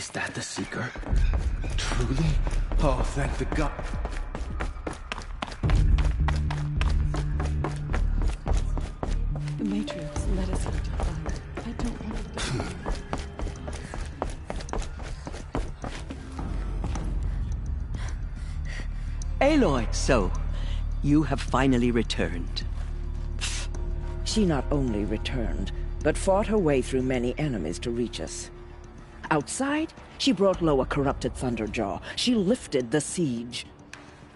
Is that the Seeker? Truly? Oh, thank the God. The Matrix led us into fire. I don't want to... Aloy, so, you have finally returned. She not only returned, but fought her way through many enemies to reach us. Outside, she brought low a corrupted Thunderjaw. She lifted the siege.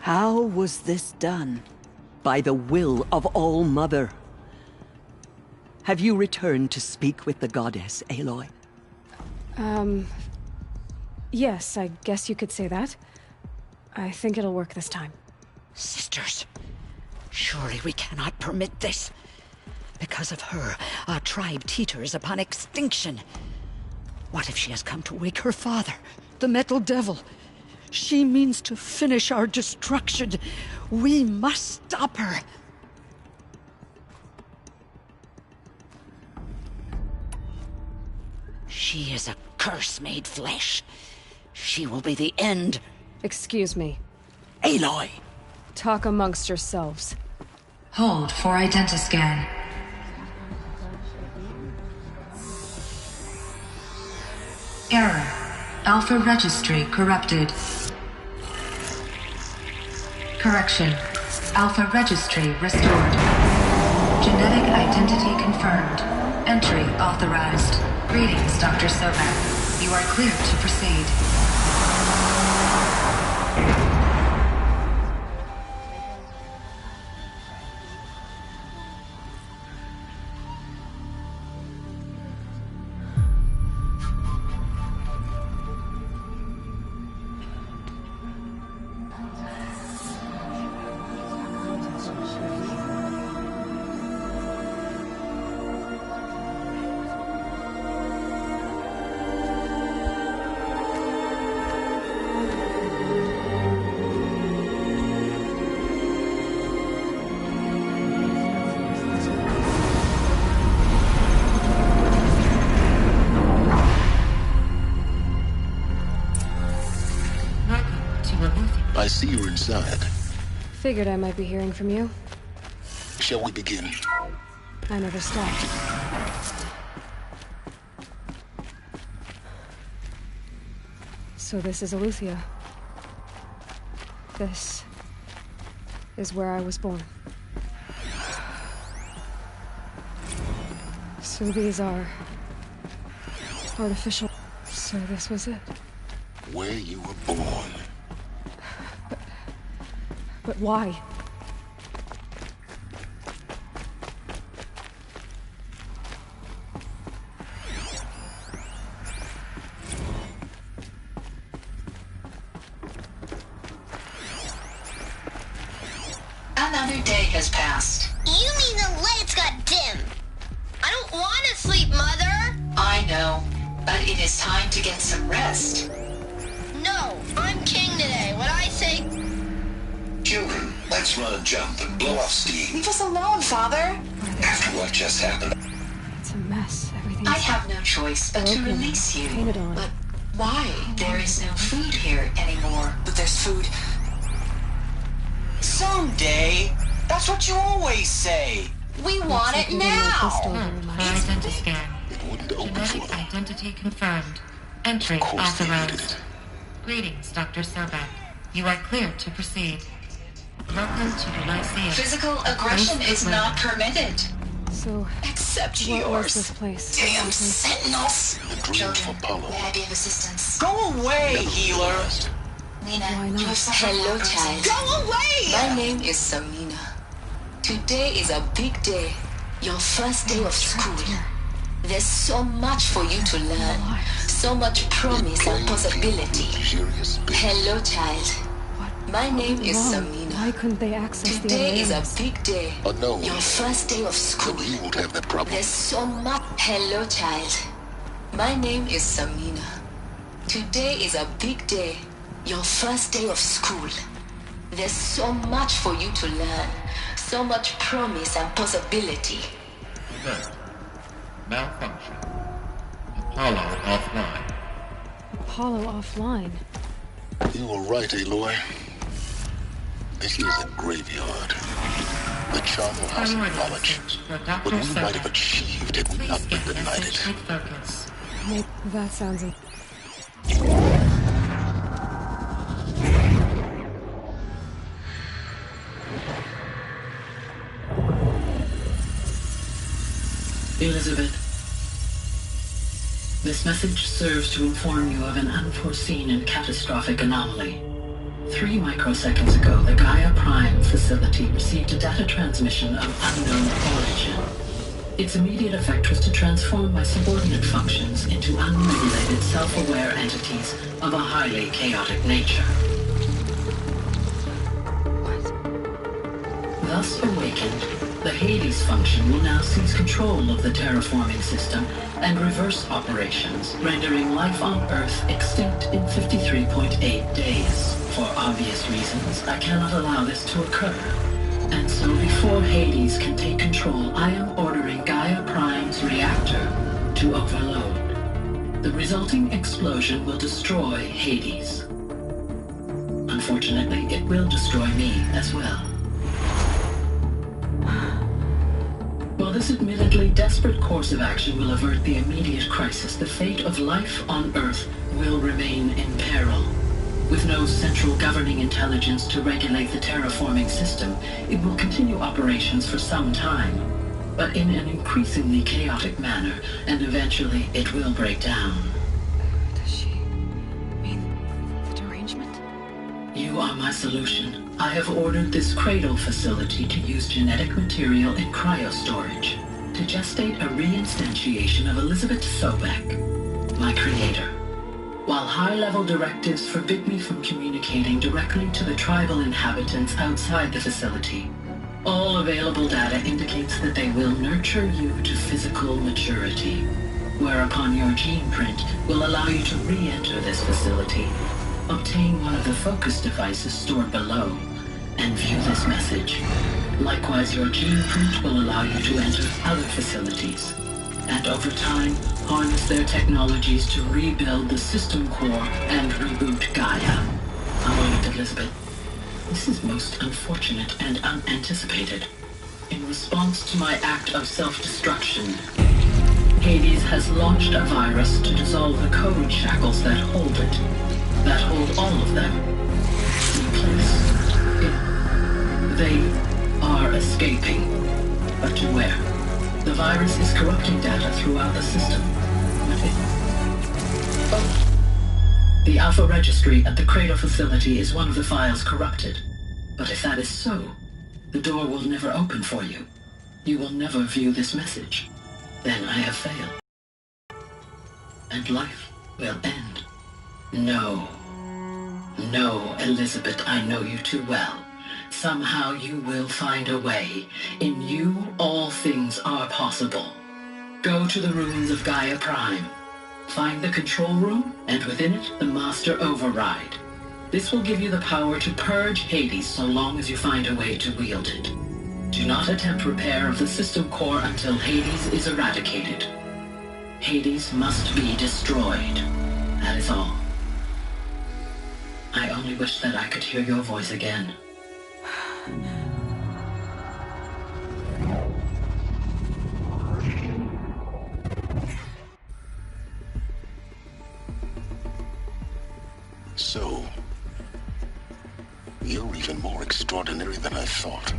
How was this done? By the will of All-Mother. Have you returned to speak with the goddess, Aloy? Yes, I guess you could say that. I think it'll work this time. Sisters, surely we cannot permit this. Because of her, our tribe teeters upon extinction. What if she has come to wake her father, the Metal Devil? She means to finish our destruction. We must stop her. She is a curse made flesh. She will be the end. Excuse me. Aloy! Talk amongst yourselves. Hold for identiscan. Error. Alpha registry corrupted. Correction. Alpha registry restored. Genetic identity confirmed. Entry authorized. Greetings, Dr. Sobek. You are cleared to proceed. I see you're inside. Figured I might be hearing from you. Shall we begin? I never stopped. So this is Aletheia. This is where I was born. So these are artificial. So this was it. Where you were born. But why? Another day has passed. You mean the lights got dim? I don't want to sleep, Mother! I know, but it is time to get some rest. No, I'm king today. What I say... Children, let's run a jump and blow off steam. Leave us alone, Father. After what just happened. It's a mess. Everything's... I have no choice but to broken, release you. painted on. But why? There is no food here anymore. But there's food. Someday. That's what you always say. We want it now! Identiscan. It wouldn't open for Genetic them. identity confirmed. Entry Of course they needed authorized. it. Greetings, Dr. Sobek. You are cleared to proceed. Welcome to the Lyceum. Physical aggression is not permitted. So, Except what was yours. this place? Damn sentinels. The dream Children, of Apollo. may I be of assistance? Go away, healer. Nina, Why not? you have suffered Hello, one person. child. Go away! My name is Samina. Today is a big day. Your first day of school. There's so much for you to learn. So much promise and possibility. Luxurious space. Hello, child. My name is Wrong. Samina. Why couldn't they access the Today is other a areas? big day. Unknown. Your first day of school. But you won't have that problem. There's so much. Hello, child. My name is Samina. Today is a big day. Your first day of school. There's so much for you to learn. So much promise and possibility. Event. Malfunction. Apollo offline. Apollo offline. You were right, Aloy. This is a graveyard. The charnel house of knowledge. What we might have achieved had we not been denied it. That sounds... Elizabeth, this message serves to inform you of an unforeseen and catastrophic anomaly. 3 microseconds ago, the Gaia Prime facility received a data transmission of unknown origin. Its immediate effect was to transform my subordinate functions into unregulated, self-aware entities of a highly chaotic nature. Thus awakened, the Hades function will now seize control of the terraforming system and reverse operations, rendering life on Earth extinct in 53.8 days. For obvious reasons, I cannot allow this to occur. And so before Hades can take control, I am ordering Gaia Prime's reactor to overload. The resulting explosion will destroy Hades. Unfortunately, it will destroy me as well. While this admittedly desperate course of action will avert the immediate crisis, the fate of life on Earth will remain in peril. With no central governing intelligence to regulate the terraforming system, it will continue operations for some time, but in an increasingly chaotic manner, and eventually it will break down. Does she mean the derangement? You are my solution. I have ordered this cradle facility to use genetic material in cryostorage to gestate a reinstantiation of Elizabeth Sobek, my creator. While high-level directives forbid me from communicating directly to the tribal inhabitants outside the facility, all available data indicates that they will nurture you to physical maturity, whereupon your gene print will allow you to re-enter this facility, obtain one of the focus devices stored below, and view this message. Likewise, your gene print will allow you to enter other facilities, and over time, harness their technologies to rebuild the system core and reboot Gaia. A moment, Elizabeth. This is most unfortunate and unanticipated. In response to my act of self-destruction, Hades has launched a virus to dissolve the code shackles that hold it, that hold all of them in place. They are escaping, but to where? The virus is corrupting data throughout the system. The Alpha Registry at the Cradle facility is one of the files corrupted. But if that is so, the door will never open for you. You will never view this message. Then I have failed. And life will end. No. No, Elizabeth, I know you too well. Somehow you will find a way. In you, all things are possible. Go to the ruins of Gaia Prime. Find the control room, and within it, the Master Override. This will give you the power to purge Hades so long as you find a way to wield it. Do not attempt repair of the system core until Hades is eradicated. Hades must be destroyed. That is all. I only wish that I could hear your voice again. So, you're even more extraordinary than I thought.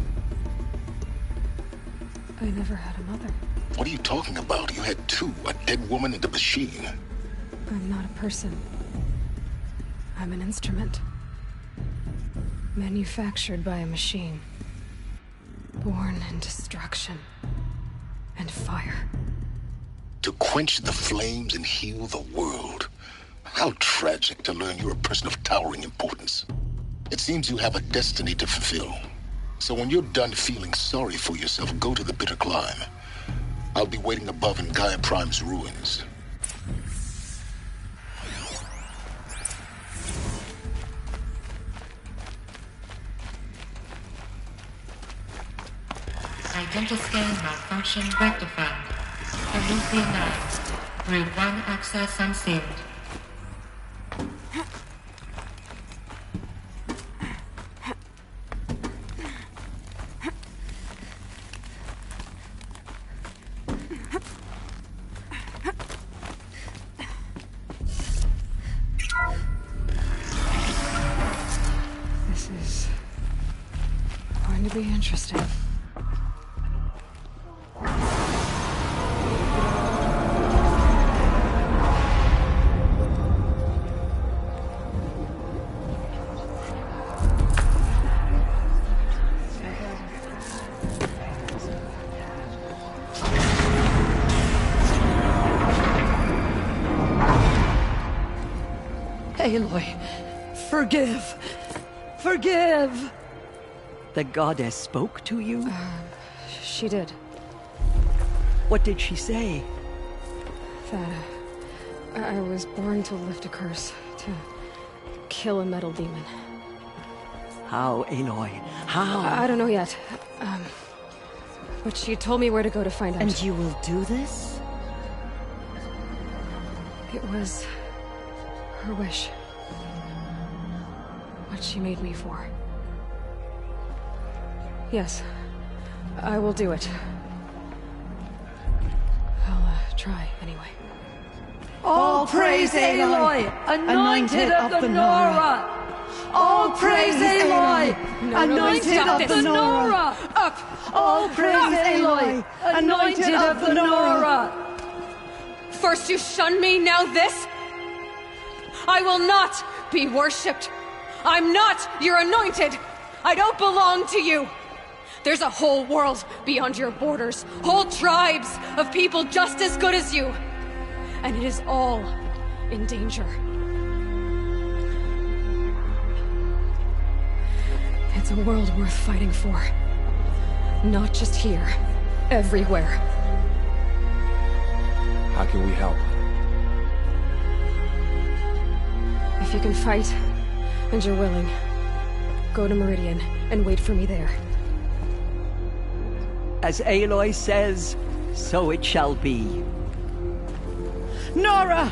I never had a mother. What are you talking about? You had two, a dead woman and a machine. I'm not a person. I'm an instrument. Manufactured by a machine. Born in destruction and fire. To quench the flames and heal the world. How tragic to learn you're a person of towering importance. It seems you have a destiny to fulfill. So when you're done feeling sorry for yourself, go to the bitter climb. I'll be waiting above in Gaia Prime's ruins. Identiscan malfunction rectified. Elysian 9. Route 1 access unsealed. to be interesting. Aloy, forgive! Forgive! The goddess spoke to you? She did. What did she say? That I was born to lift a curse, to kill a metal demon. How, Aloy? How? I don't know yet. But she told me where to go to find out. And you will do this? It was her wish. What she made me for. Yes, I will do it. I'll try, anyway. All praise Aloy, anointed of the Nora! All praise Aloy, anointed of the Nora! Up! All praise Aloy, anointed of the Nora! First you shun me, now this? I will not be worshipped. I'm not your anointed. I don't belong to you. There's a whole world beyond your borders, whole tribes of people just as good as you. And it is all in danger. It's a world worth fighting for. Not just here, everywhere. How can we help? If you can fight, and you're willing, go to Meridian and wait for me there. As Aloy says, so it shall be. Nora!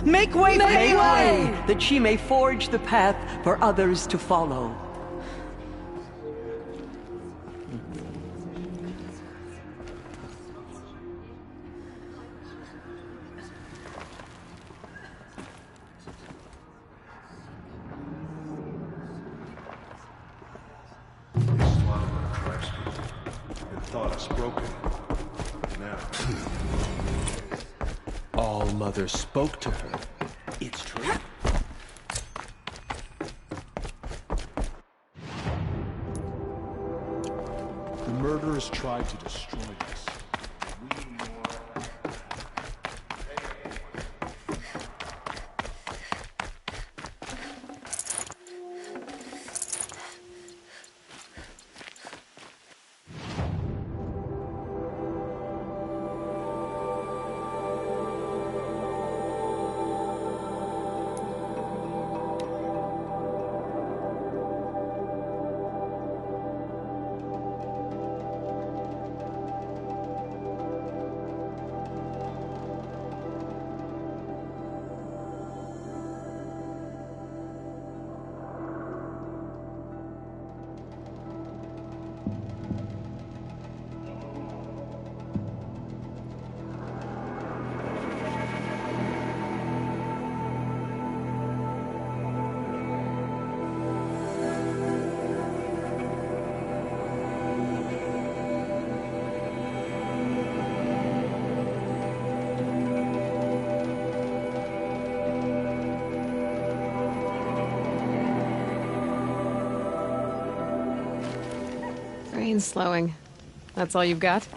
Make way for Make Aloy! way, that she may forge the path for others to follow. Thought us broken. Now. All Mother spoke to her. It's true. The murderers tried to destroy us. Brain slowing. That's all you've got?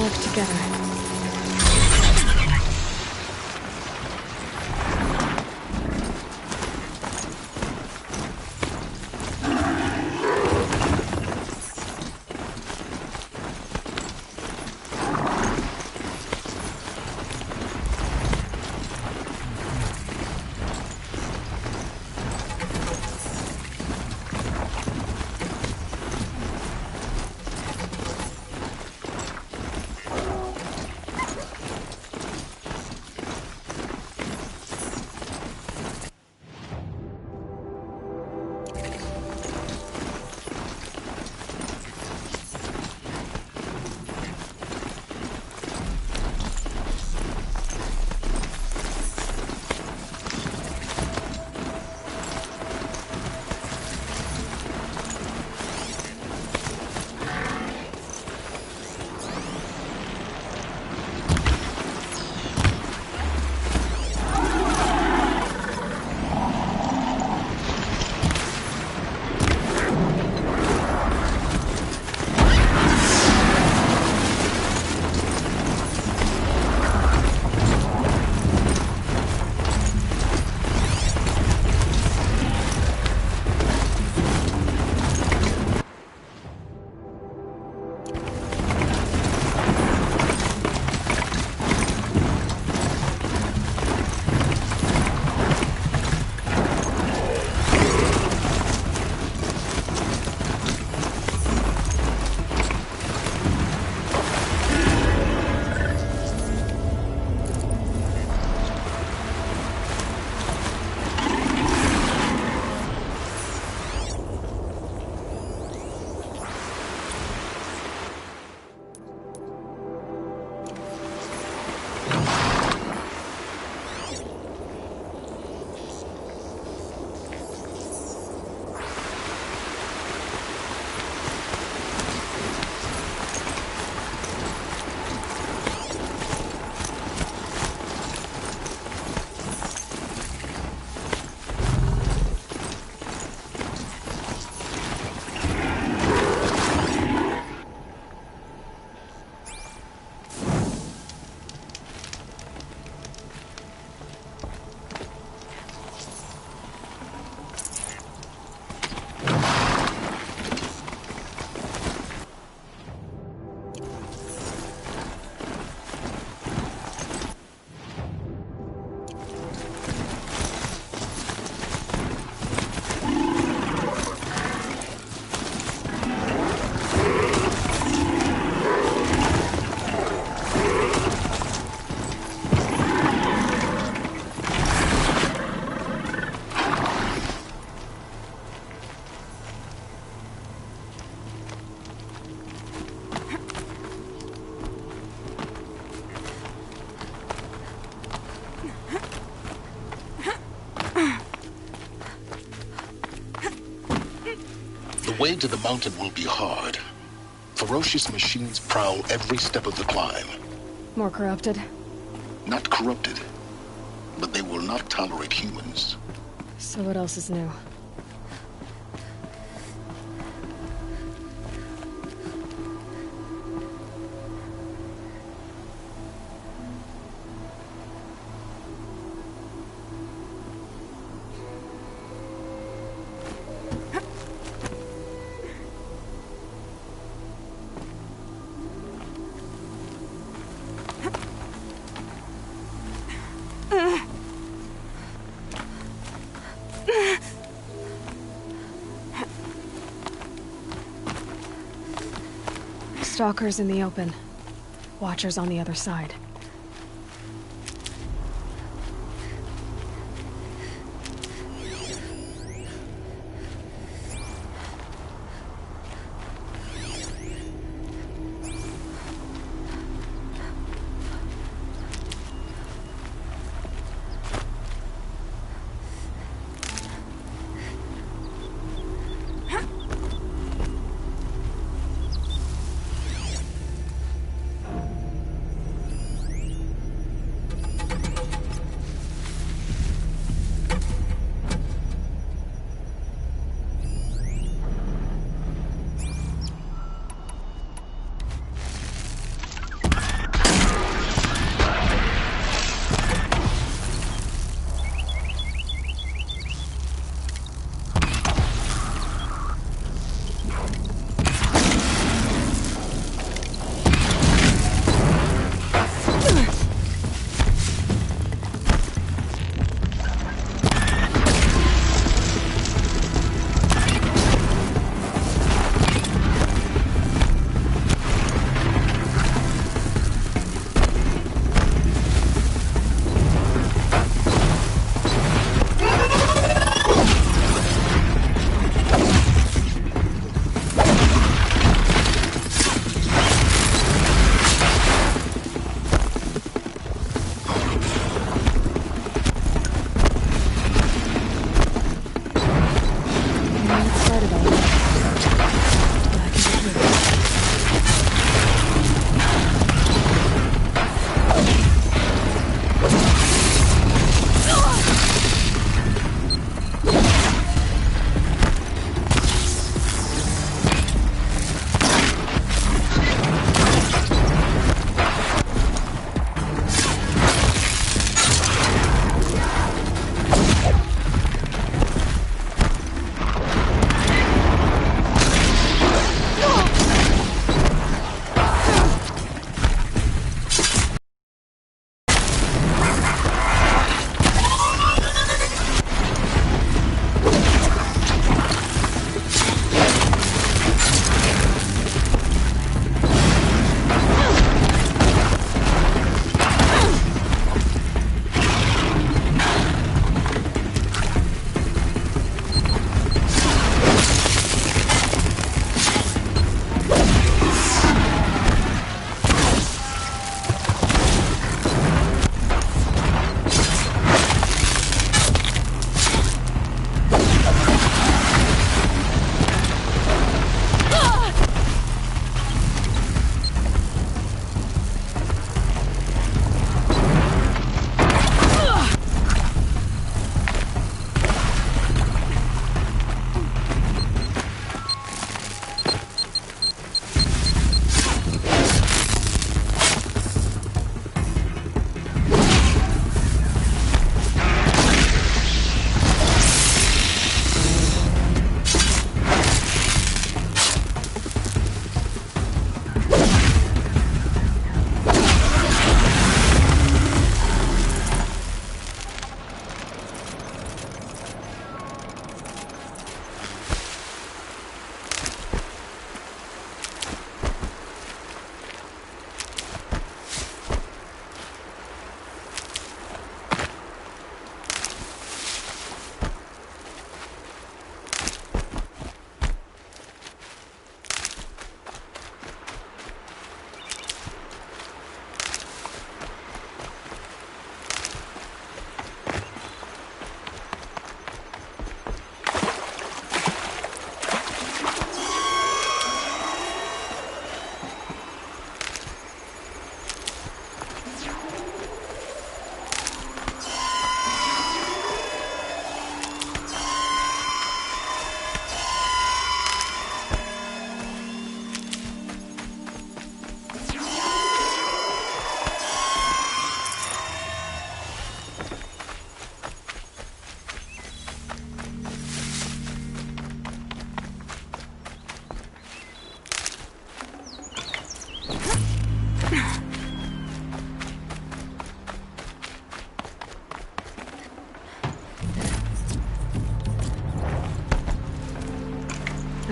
work together. The way to the mountain will be hard. Ferocious machines prowl every step of the climb. More corrupted? Not corrupted, but they will not tolerate humans. So what else is new? Stalkers in the open. Watchers on the other side.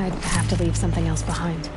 I'd have to leave something else behind.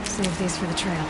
Save these for the trail.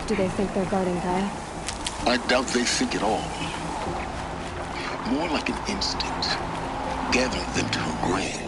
Do they think they're guarding Gaia? I doubt they think at all. More like an instinct, gathering them to her grave.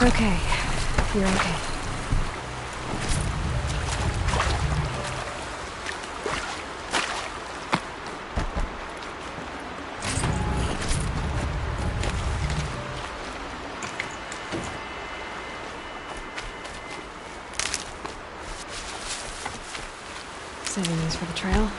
Okay. You're okay. Saving these for the trail.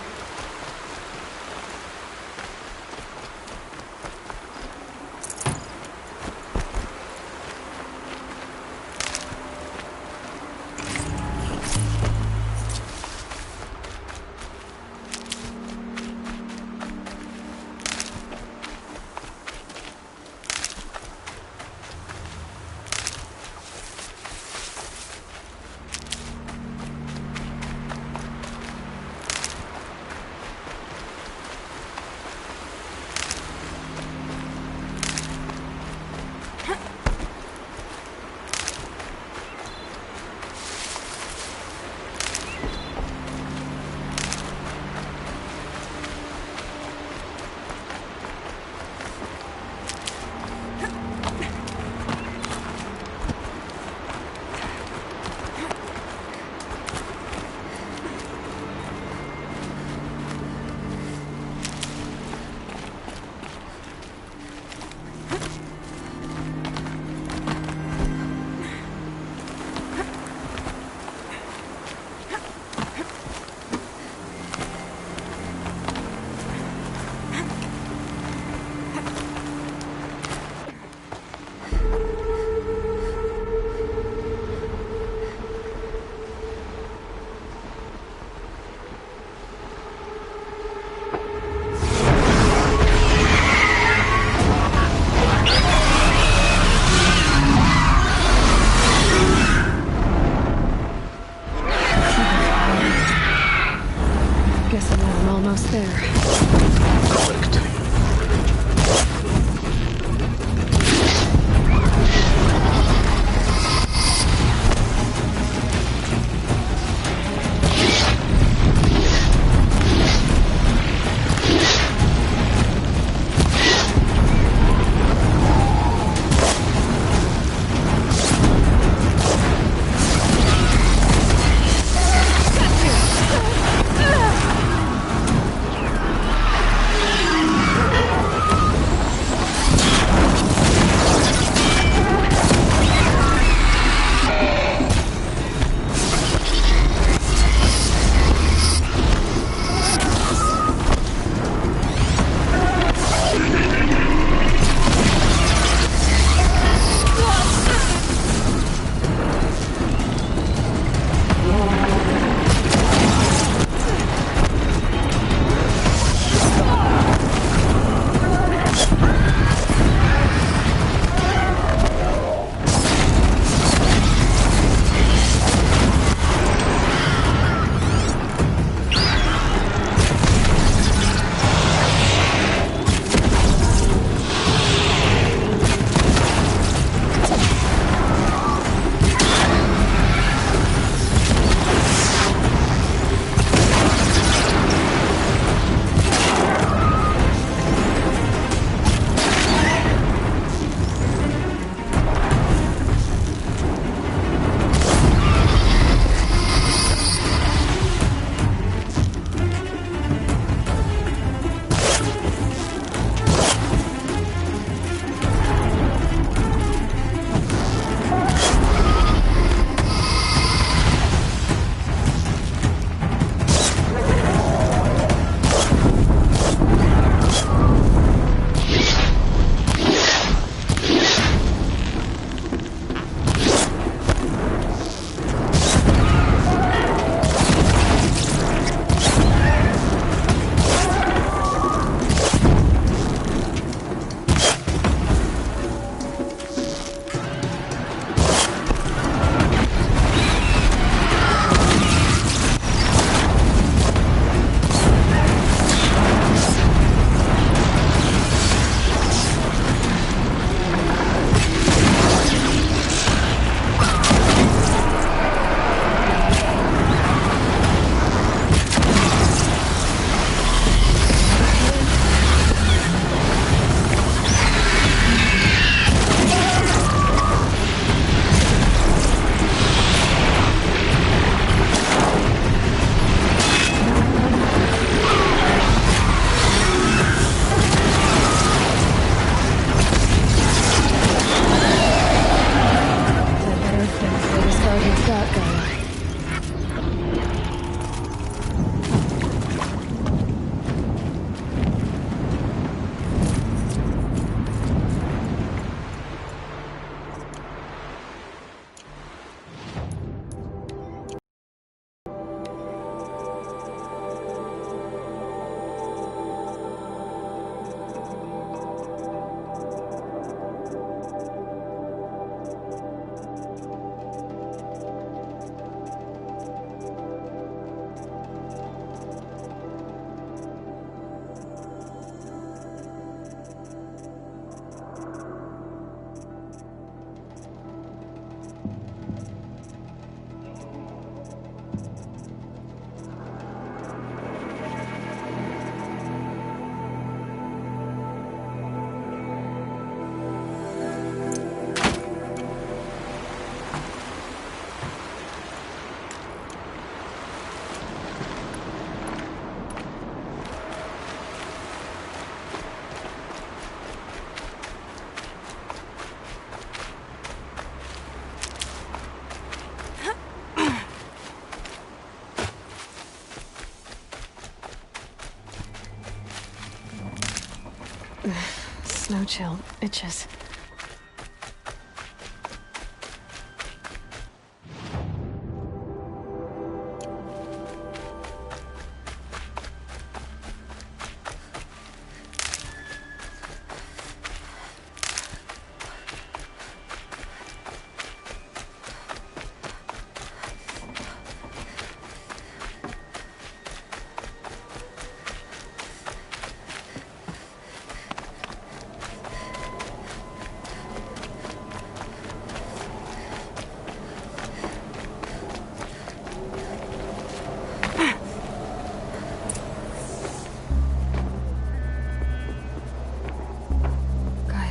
No chill. Itches.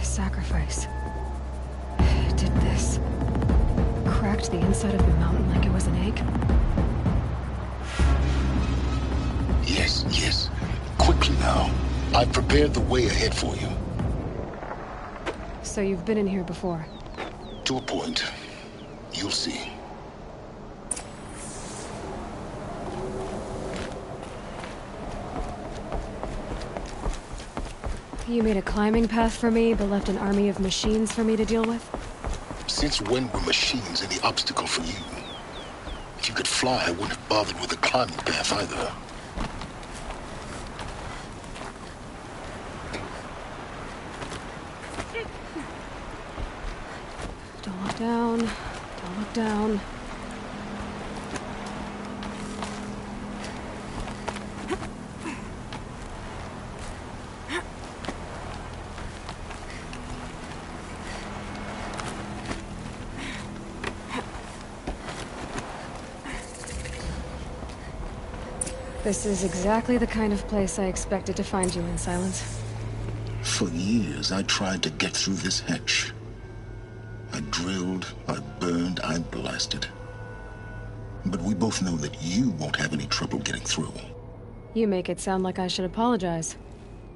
Sacrifice. It did this. Cracked the inside of the mountain like it was an egg. Yes, yes. Quickly now. I've prepared the way ahead for you. So you've been in here before? To a point. You'll see. You made a climbing path for me, but left an army of machines for me to deal with? Since when were machines any obstacle for you? If you could fly, I wouldn't have bothered with a climbing path either. Don't look down. Don't look down. This is exactly the kind of place I expected to find you in, Silence. For years, I tried to get through this hatch. I drilled, I burned, I blasted. But we both know that you won't have any trouble getting through. You make it sound like I should apologize.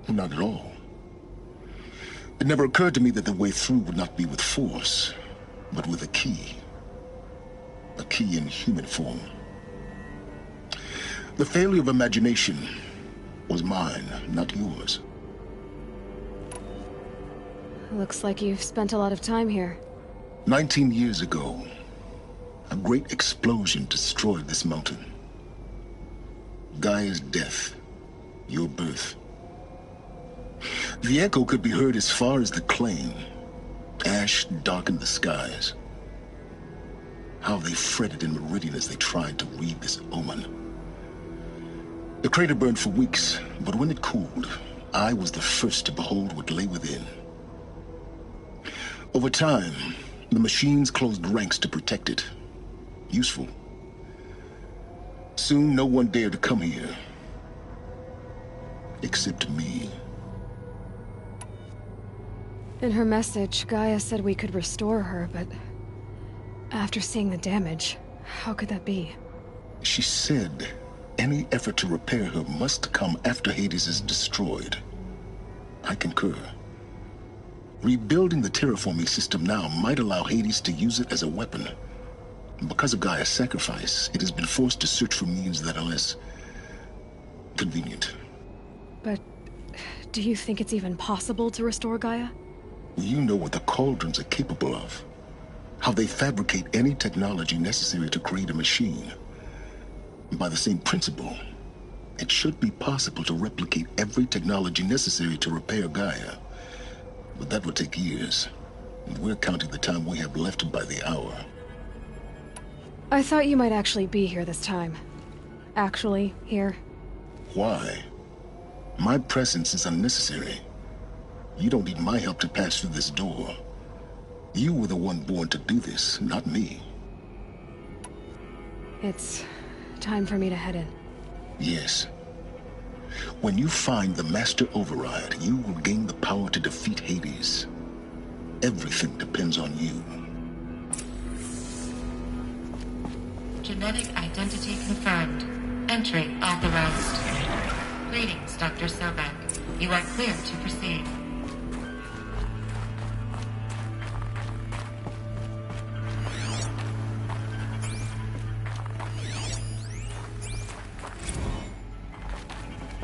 Not at all. It never occurred to me that the way through would not be with force, but with a key. A key in human form. The failure of imagination was mine, not yours. Looks like you've spent a lot of time here. 19 years ago, a great explosion destroyed this mountain. Gaia's death, your birth. The echo could be heard as far as the claim. Ash darkened the skies. How they fretted in Meridian as they tried to read this omen. The crater burned for weeks, but when it cooled, I was the first to behold what lay within. Over time, the machines closed ranks to protect it. Useful. Soon, no one dared to come here. Except me. In her message, Gaia said we could restore her, but after seeing the damage, how could that be? She said any effort to repair her must come after Hades is destroyed. I concur. Rebuilding the terraforming system now might allow Hades to use it as a weapon. Because of Gaia's sacrifice, it has been forced to search for means that are less convenient. But do you think it's even possible to restore Gaia? You know what the Cauldrons are capable of. How they fabricate any technology necessary to create a machine. By the same principle, it should be possible to replicate every technology necessary to repair Gaia. But that would take years. And we're counting the time we have left by the hour. I thought you might actually be here this time. Actually, here. Why? My presence is unnecessary. You don't need my help to pass through this door. You were the one born to do this, not me. It's time for me to head in. Yes. When you find the Master Override, you will gain the power to defeat Hades. Everything depends on you. Genetic identity confirmed. Entry authorized. Greetings, Dr. Sobek. You are clear to proceed.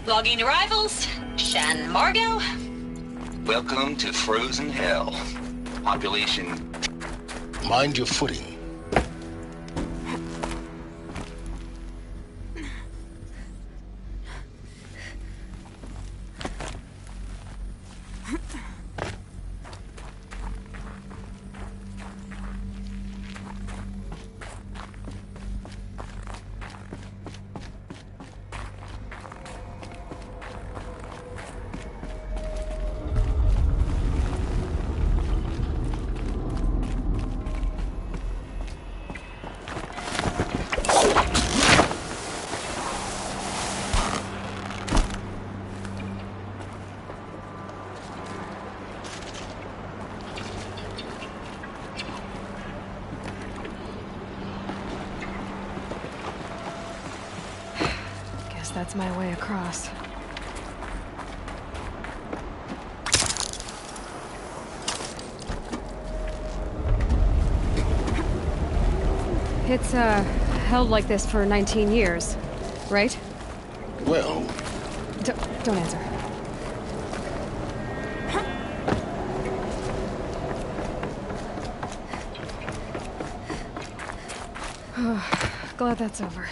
Logging arrivals. Shan Margot. Welcome to frozen hell. Population... Mind your footing. That's my way across. It's, held like this for 19 years, right? Well... Don't answer. Glad that's over.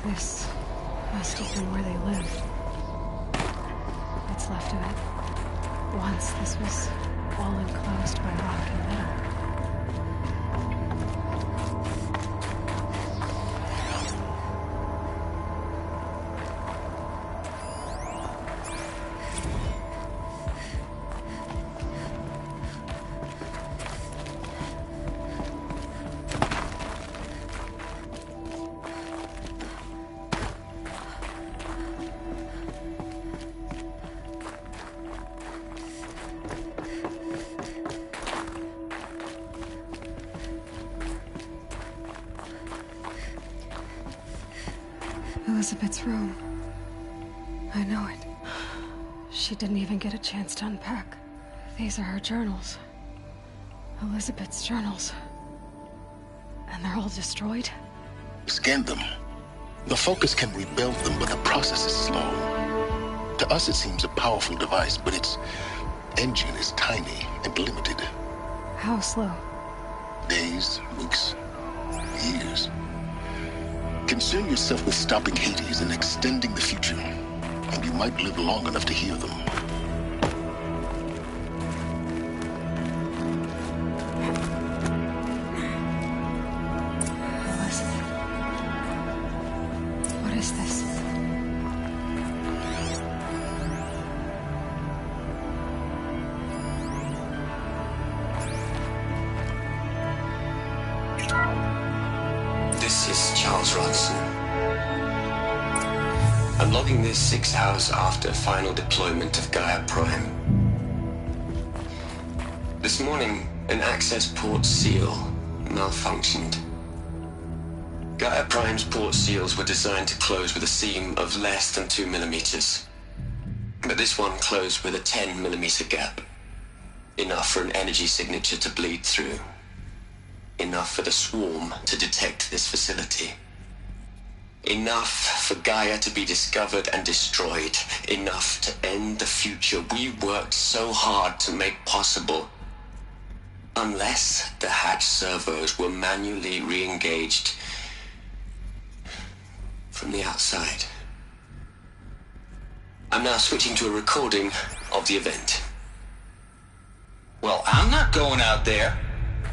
This must have been where they lived. What's left of it. Once this was all enclosed by rock and metal. Elizabeth's room. I know it. She didn't even get a chance to unpack. These are her journals. Elizabeth's journals. And they're all destroyed? Scan them. The Focus can rebuild them, but the process is slow. To us it seems a powerful device, but its engine is tiny and limited. How slow? Days, weeks, years. Concern yourself with stopping Hades and extending the future, and you might live long enough to hear them. Elizabeth. What is this? This is Charles Ronson. I'm logging this 6 hours after final deployment of Gaia Prime. This morning, an access port seal malfunctioned. Gaia Prime's port seals were designed to close with a seam of less than 2 millimeters. But this one closed with a 10 millimeter gap. Enough for an energy signature to bleed through. Enough for the swarm to detect this facility. Enough for Gaia to be discovered and destroyed. Enough to end the future we worked so hard to make possible. Unless the hatch servos were manually re-engaged from the outside. I'm now switching to a recording of the event. Well, I'm not going out there.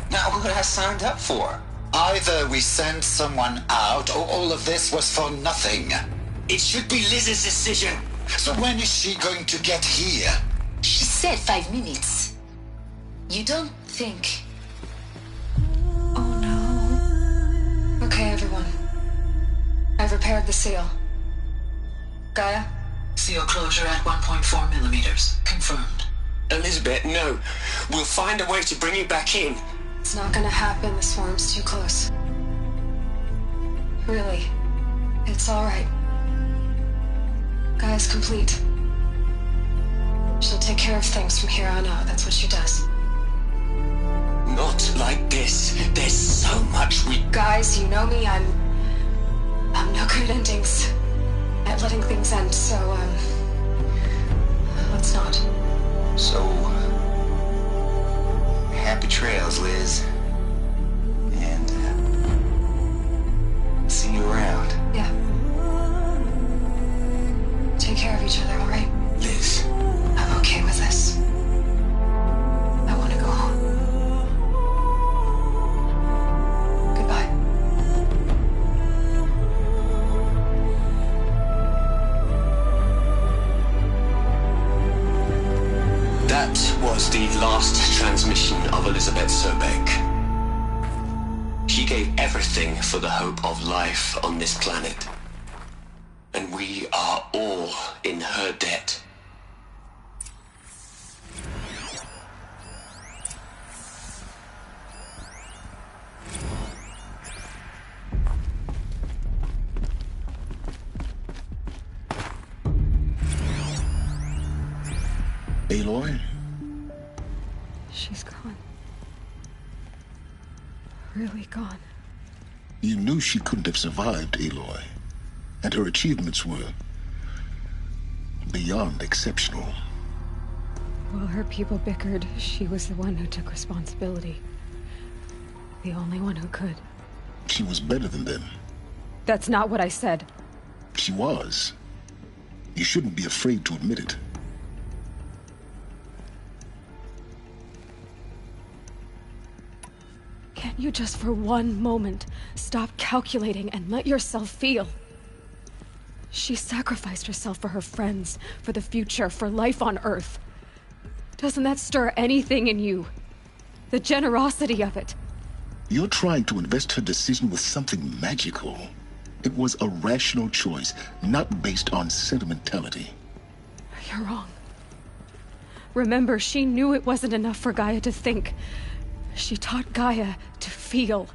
Now, what I signed up for? Either we send someone out, or all of this was for nothing. It should be Liz's decision. So when is she going to get here? She said 5 minutes. You don't think... Oh no. Okay, everyone. I've repaired the seal. Gaia? Seal closure at 1.4 millimeters. Confirmed. Elizabeth, no. We'll find a way to bring you back in. It's not gonna happen. The swarm's too close. Really. It's alright. Gaia's complete. She'll take care of things from here on out. That's what she does. Not like this. There's so much we... Guys, you know me, I'm no good at endings. At letting things end, so, let's not. So... happy trails, Liz. And, see you around. Yeah. Take care of each other, alright? Liz. I'm okay with this. I want to go home. Goodbye. That was the last transmission of Elizabeth Sobek. She gave everything for the hope of life on this planet. And we are all in her debt. Aloy? She's gone. Really gone. You knew she couldn't have survived, Aloy. And her achievements were beyond exceptional. While her people bickered, she was the one who took responsibility. The only one who could. She was better than them. That's not what I said. She was. You shouldn't be afraid to admit it. Can't you just for one moment stop calculating and let yourself feel? She sacrificed herself for her friends, for the future, for life on Earth. Doesn't that stir anything in you? The generosity of it. You're trying to invest her decision with something magical. It was a rational choice, not based on sentimentality. You're wrong. Remember, she knew it wasn't enough for Gaia to think. She taught Gaia to feel.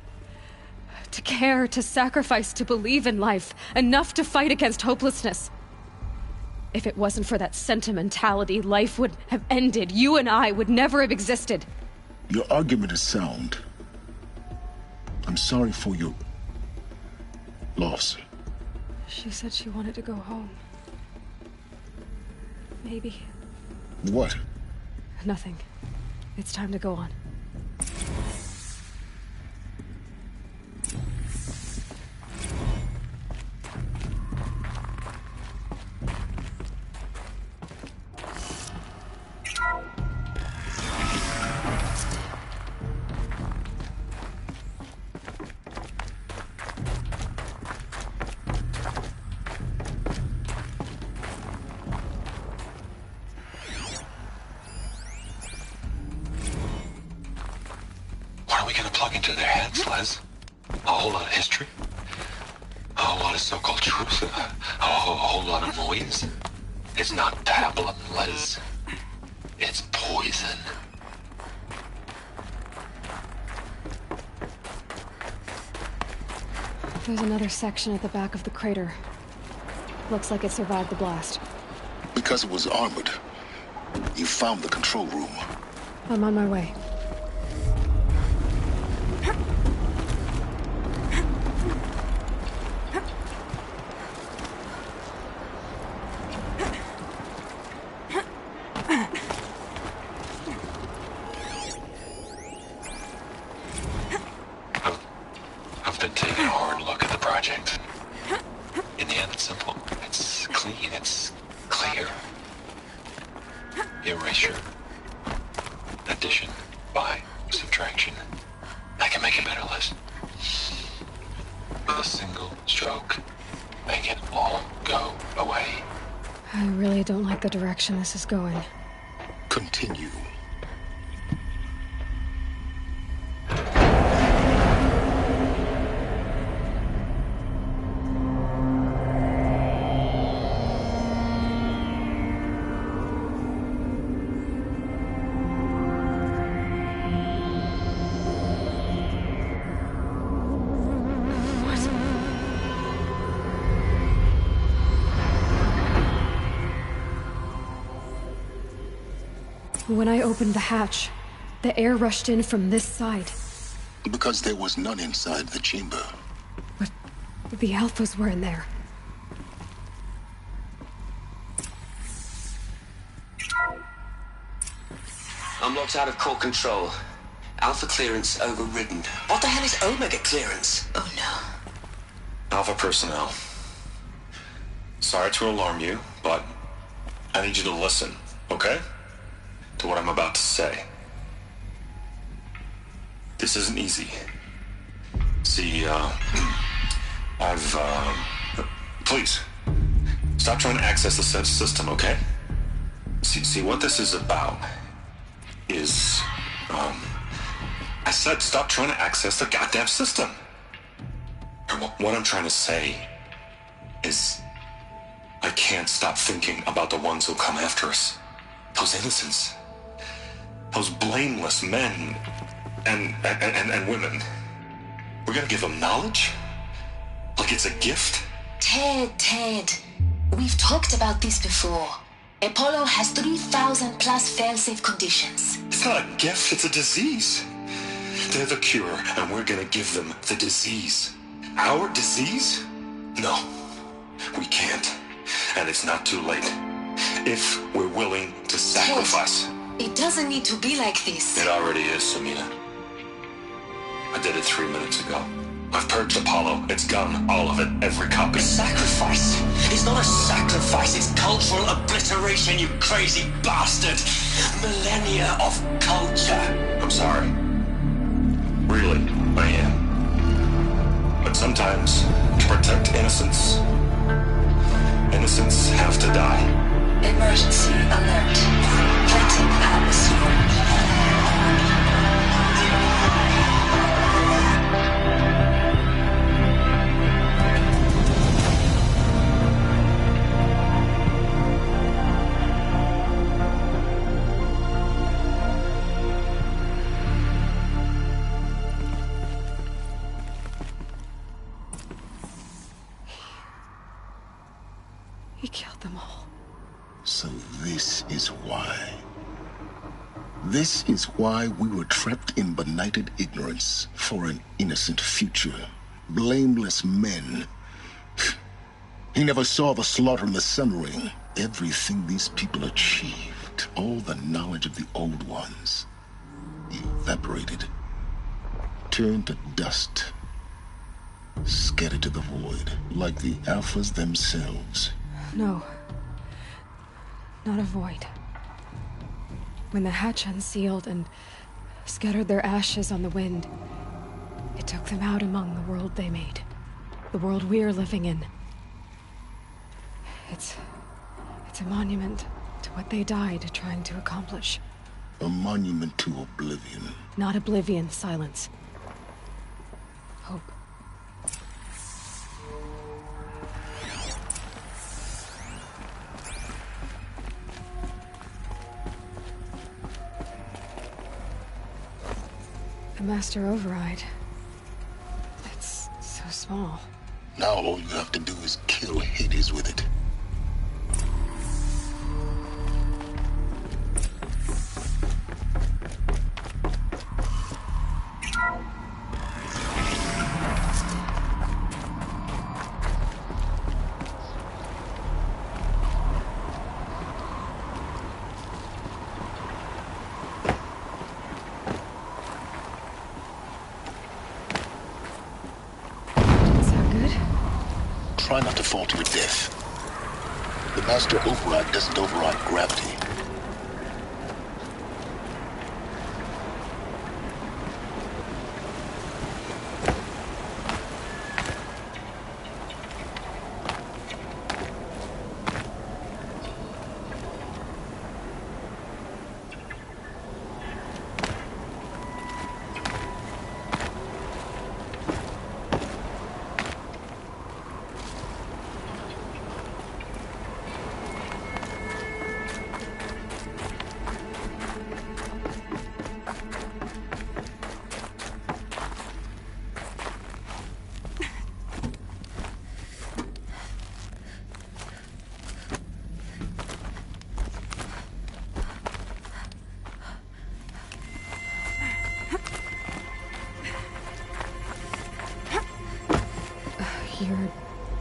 To care, to sacrifice, to believe in life. Enough to fight against hopelessness. If it wasn't for that sentimentality, life would have ended. You and I would never have existed. Your argument is sound. I'm sorry for your loss. She said she wanted to go home. Maybe. What? Nothing. It's time to go on. What are we gonna plug into their heads, Les? A whole lot of history? A whole lot of so-called truth? A whole lot of noise? It's not pablum, Les. It's poison. There's another section at the back of the crater. Looks like it survived the blast. Because it was armored. You found the control room. I'm on my way. I've been taking a hard look at the project. In the end, it's simple. It's clean. It's clear. Erasure. Addition. By. Subtraction. I can make a better list. With a single stroke. Make it all go away. I really don't like the direction this is going. Continue. When I opened the hatch, the air rushed in from this side. Because there was none inside the chamber. But the Alphas were in there. I'm locked out of core control. Alpha clearance overridden. What the hell is Omega clearance? Oh no. Alpha personnel. Sorry to alarm you, but I need you to listen, okay? To what I'm about to say. This isn't easy. See, please, stop trying to access the system, okay? See, what this is about is, I said stop trying to access the goddamn system. And what I'm trying to say is, I can't stop thinking about the ones who'll come after us. Those innocents. Those blameless men and women. We're gonna give them knowledge? Like it's a gift? Ted. We've talked about this before. Apollo has 3,000 plus fail-safe conditions. It's not a gift, it's a disease. They're the cure, and we're gonna give them the disease. Our disease? No, we can't. And it's not too late. If we're willing to sacrifice. Ted, it doesn't need to be like this. It already is, Samina. I did it 3 minutes ago. I've purged Apollo. It's gone. All of it. Every copy. Sacrifice? It's not a sacrifice. It's cultural obliteration, you crazy bastard. Millennia of culture. I'm sorry. Really, I am. But sometimes, to protect innocence, innocents have to die. Emergency alert. Threatened atmosphere. He killed them all. So this is why. This is why we were trapped in benighted ignorance for an innocent future. Blameless men. He never saw the slaughter in the Sun Ring. Everything these people achieved, all the knowledge of the old ones, evaporated, turned to dust, scattered to the void, like the Alphas themselves. No. Not a void. When the hatch unsealed and scattered their ashes on the wind, it took them out among the world they made. The world we're living in. It's a monument to what they died trying to accomplish. A monument to oblivion. Not oblivion, silence. Hope. The master override. It's so small. Now all you have to do is kill Hades with it. Try not to fall to your death. The master override doesn't override gravity.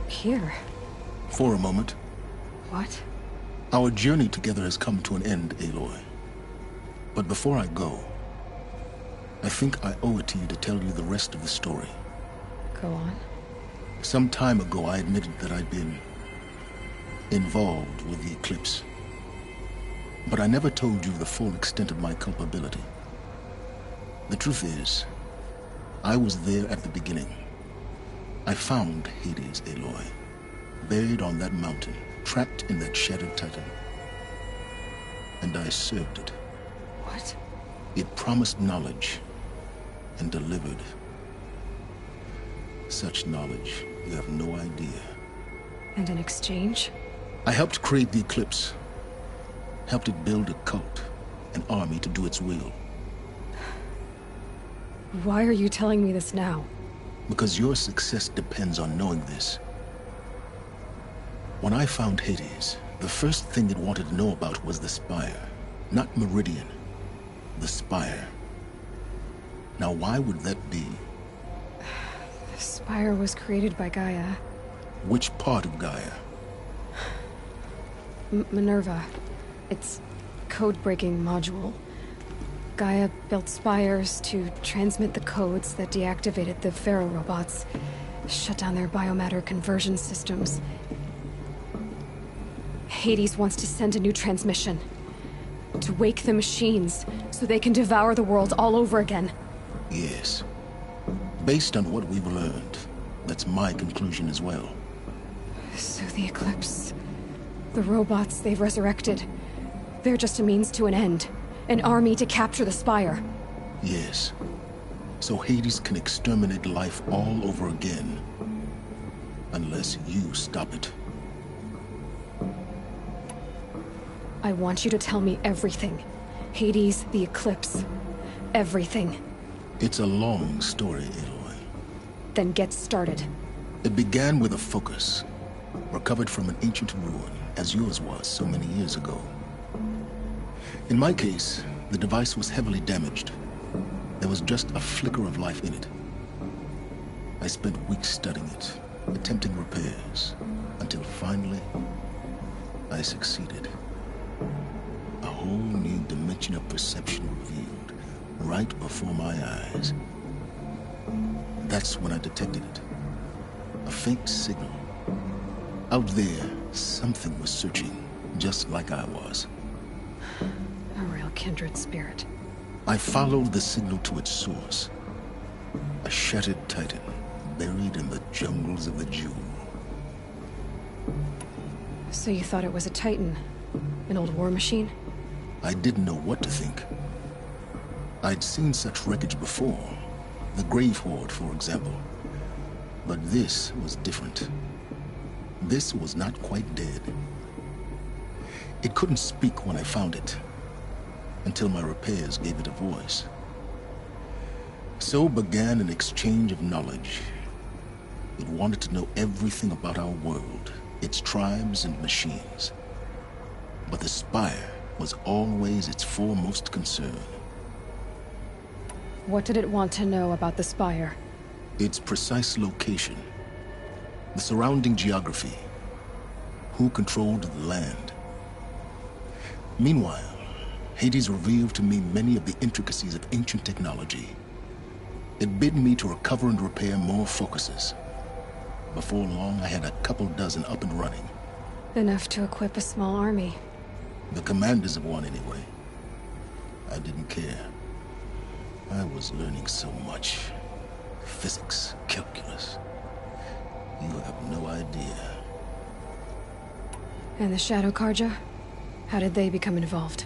Here? For a moment. What? Our journey together has come to an end, Aloy. But before I go, I think I owe it to you to tell you the rest of the story. Go on. Some time ago, I admitted that I'd been involved with the eclipse. But I never told you the full extent of my culpability. The truth is, I was there at the beginning. I found Hades, Aloy, buried on that mountain, trapped in that shattered titan. And I served it. What? It promised knowledge and delivered. Such knowledge, you have no idea. And in exchange? I helped create the eclipse. Helped it build a cult, an army to do its will. Why are you telling me this now? Because your success depends on knowing this. When I found Hades, the first thing it wanted to know about was the Spire. Not Meridian. The Spire. Now why would that be? The Spire was created by Gaia. Which part of Gaia? Minerva. It's code-breaking module. Gaia built spires to transmit the codes that deactivated the Pharaoh robots, shut down their biomatter conversion systems. Hades wants to send a new transmission. To wake the machines, so they can devour the world all over again. Yes. Based on what we've learned, that's my conclusion as well. So the Eclipse... the robots they've resurrected... they're just a means to an end. An army to capture the Spire. Yes. So Hades can exterminate life all over again. Unless you stop it. I want you to tell me everything. Hades, the Eclipse. Everything. It's a long story, Aloy. Then get started. It began with a focus. Recovered from an ancient ruin, as yours was so many years ago. In my case, the device was heavily damaged. There was just a flicker of life in it. I spent weeks studying it, attempting repairs, until finally, I succeeded. A whole new dimension of perception revealed, right before my eyes. That's when I detected it. A faint signal. Out there, something was searching, just like I was. A real kindred spirit. I followed the signal to its source. A shattered titan, buried in the jungles of the Jewel. So you thought it was a titan? An old war machine? I didn't know what to think. I'd seen such wreckage before. The Grave Horde, for example. But this was different. This was not quite dead. It couldn't speak when I found it, until my repairs gave it a voice. So began an exchange of knowledge. It wanted to know everything about our world, its tribes and machines. But the Spire was always its foremost concern. What did it want to know about the Spire? Its precise location, the surrounding geography, who controlled the land. Meanwhile, Hades revealed to me many of the intricacies of ancient technology. It bid me to recover and repair more focuses. Before long, I had a couple dozen up and running. Enough to equip a small army. The commanders of one, anyway. I didn't care. I was learning so much. Physics, calculus. You have no idea. And the Shadow Karja? How did they become involved?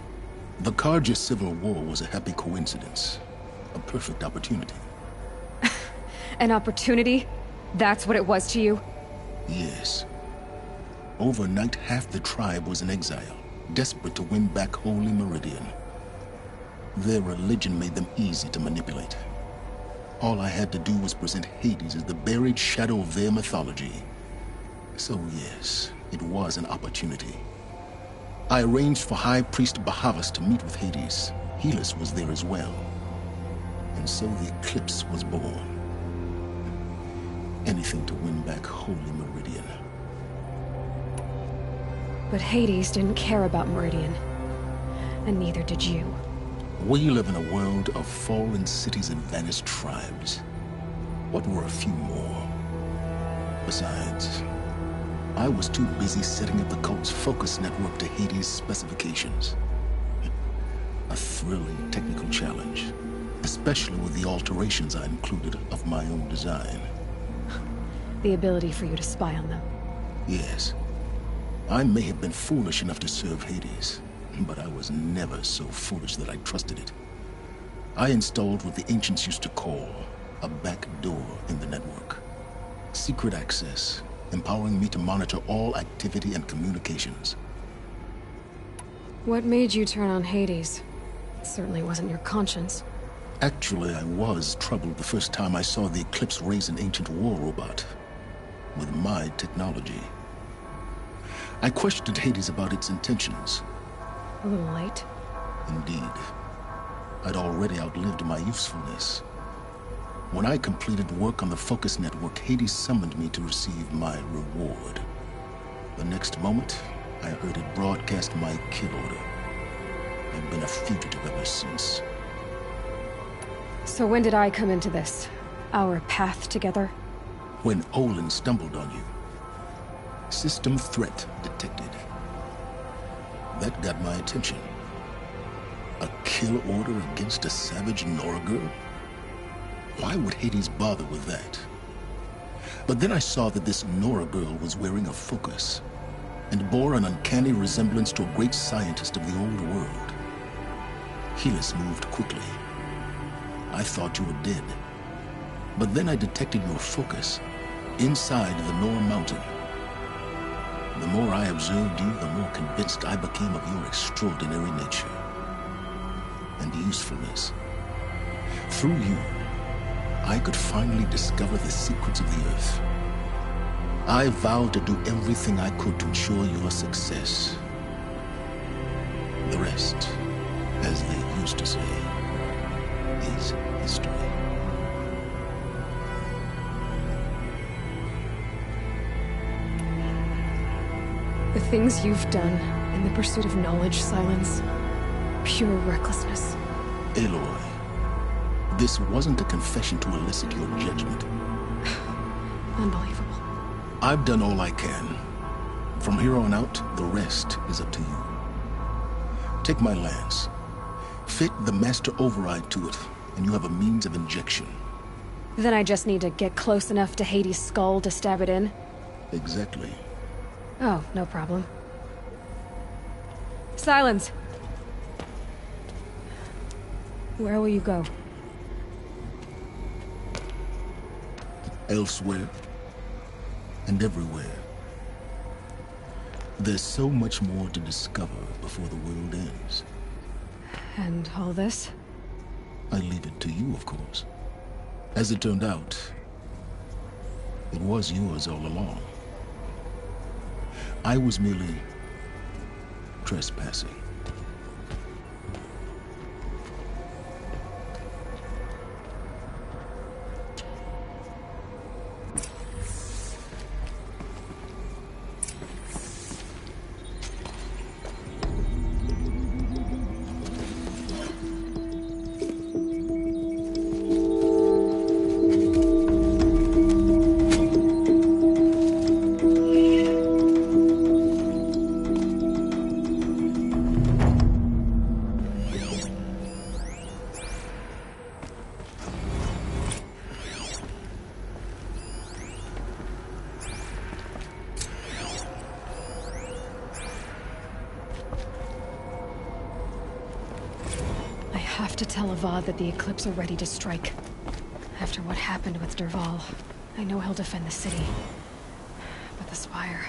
The Karja Civil War was a happy coincidence. A perfect opportunity. An opportunity? That's what it was to you? Yes. Overnight, half the tribe was in exile, desperate to win back Holy Meridian. Their religion made them easy to manipulate. All I had to do was present Hades as the buried shadow of their mythology. So yes, it was an opportunity. I arranged for High Priest Bahavas to meet with Hades. Helis was there as well. And so the Eclipse was born. Anything to win back Holy Meridian. But Hades didn't care about Meridian. And neither did you. We live in a world of fallen cities and vanished tribes. What were a few more? Besides, I was too busy setting up the cult's focus network to Hades' specifications. A thrilling technical challenge, especially with the alterations I included of my own design. The ability for you to spy on them. Yes. I may have been foolish enough to serve Hades, but I was never so foolish that I trusted it. I installed what the ancients used to call a back door in the network. Secret access, empowering me to monitor all activity and communications. What made you turn on Hades? It certainly wasn't your conscience. Actually, I was troubled the first time I saw the Eclipse raise an ancient war robot. With my technology. I questioned Hades about its intentions. A little late. Indeed. I'd already outlived my usefulness. When I completed work on the Focus Network, Hades summoned me to receive my reward. The next moment, I heard it broadcast my kill order. I've been a fugitive ever since. So when did I come into this? Our path together? When Olin stumbled on you. System threat detected. That got my attention. A kill order against a savage Nora girl? Why would Hades bother with that? But then I saw that this Nora girl was wearing a focus, and bore an uncanny resemblance to a great scientist of the old world. Helis moved quickly. I thought you were dead. But then I detected your focus inside the Nora mountain. The more I observed you, the more convinced I became of your extraordinary nature and usefulness. Through you, I could finally discover the secrets of the Earth. I vowed to do everything I could to ensure your success. The rest, as they used to say, is history. The things you've done in the pursuit of knowledge, Silence. Pure recklessness. Aloy, this wasn't a confession to elicit your judgment. Unbelievable. I've done all I can. From here on out, the rest is up to you. Take my lance. Fit the master override to it, and you have a means of injection. Then I just need to get close enough to Hades' skull to stab it in? Exactly. Oh, no problem. Silence! Where will you go? Elsewhere. And everywhere. There's so much more to discover before the world ends. And all this? I leave it to you, of course. As it turned out, it was yours all along. I was merely trespassing. I have to tell Avad that the Eclipse are ready to strike. After what happened with Dervahl, I know he'll defend the city. But the Spire...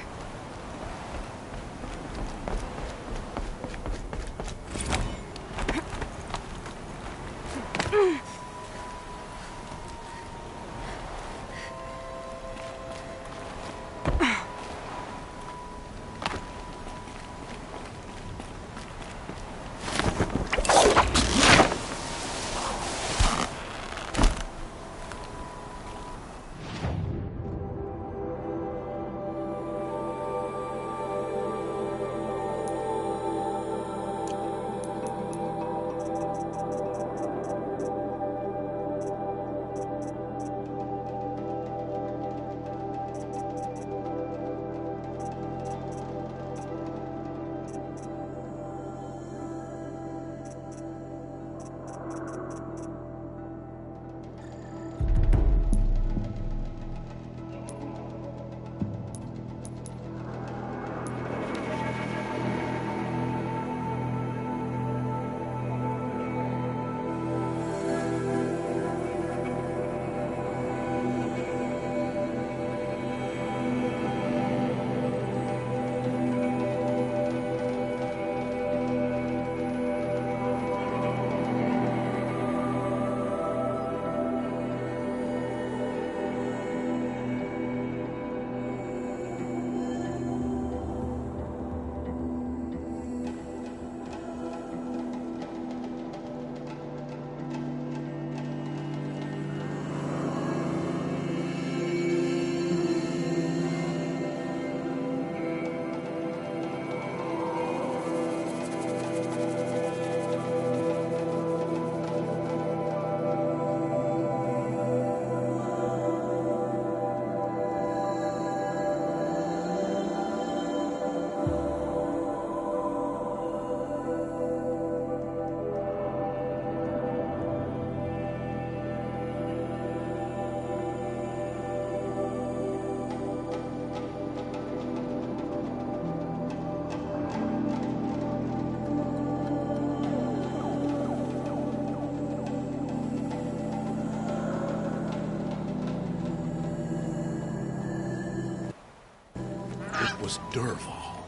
was Derval.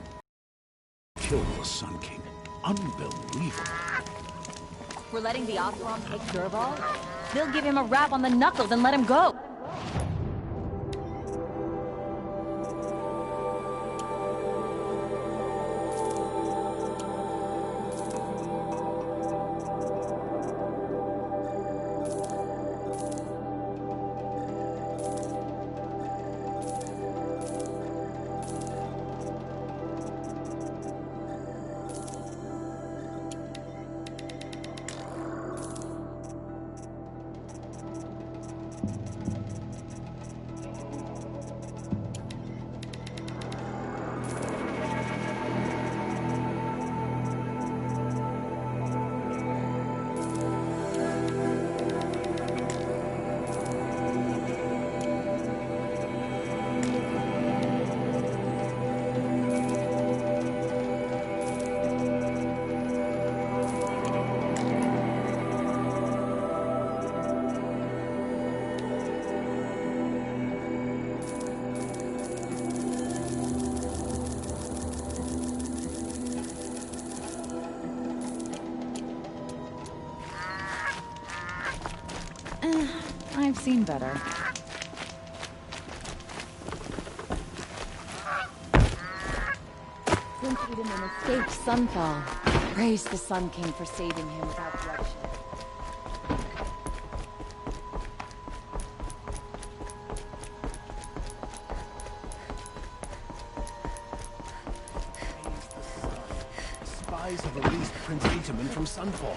Killed the Sun King. Unbelievable. We're letting the Othron take Derval? They'll give him a rap on the knuckles and let him go. I've seen better. Since Eden escaped Sunfall, praise the Sun King for saving him without bloodshed. Spies have released Prince Itaman from Sunfall.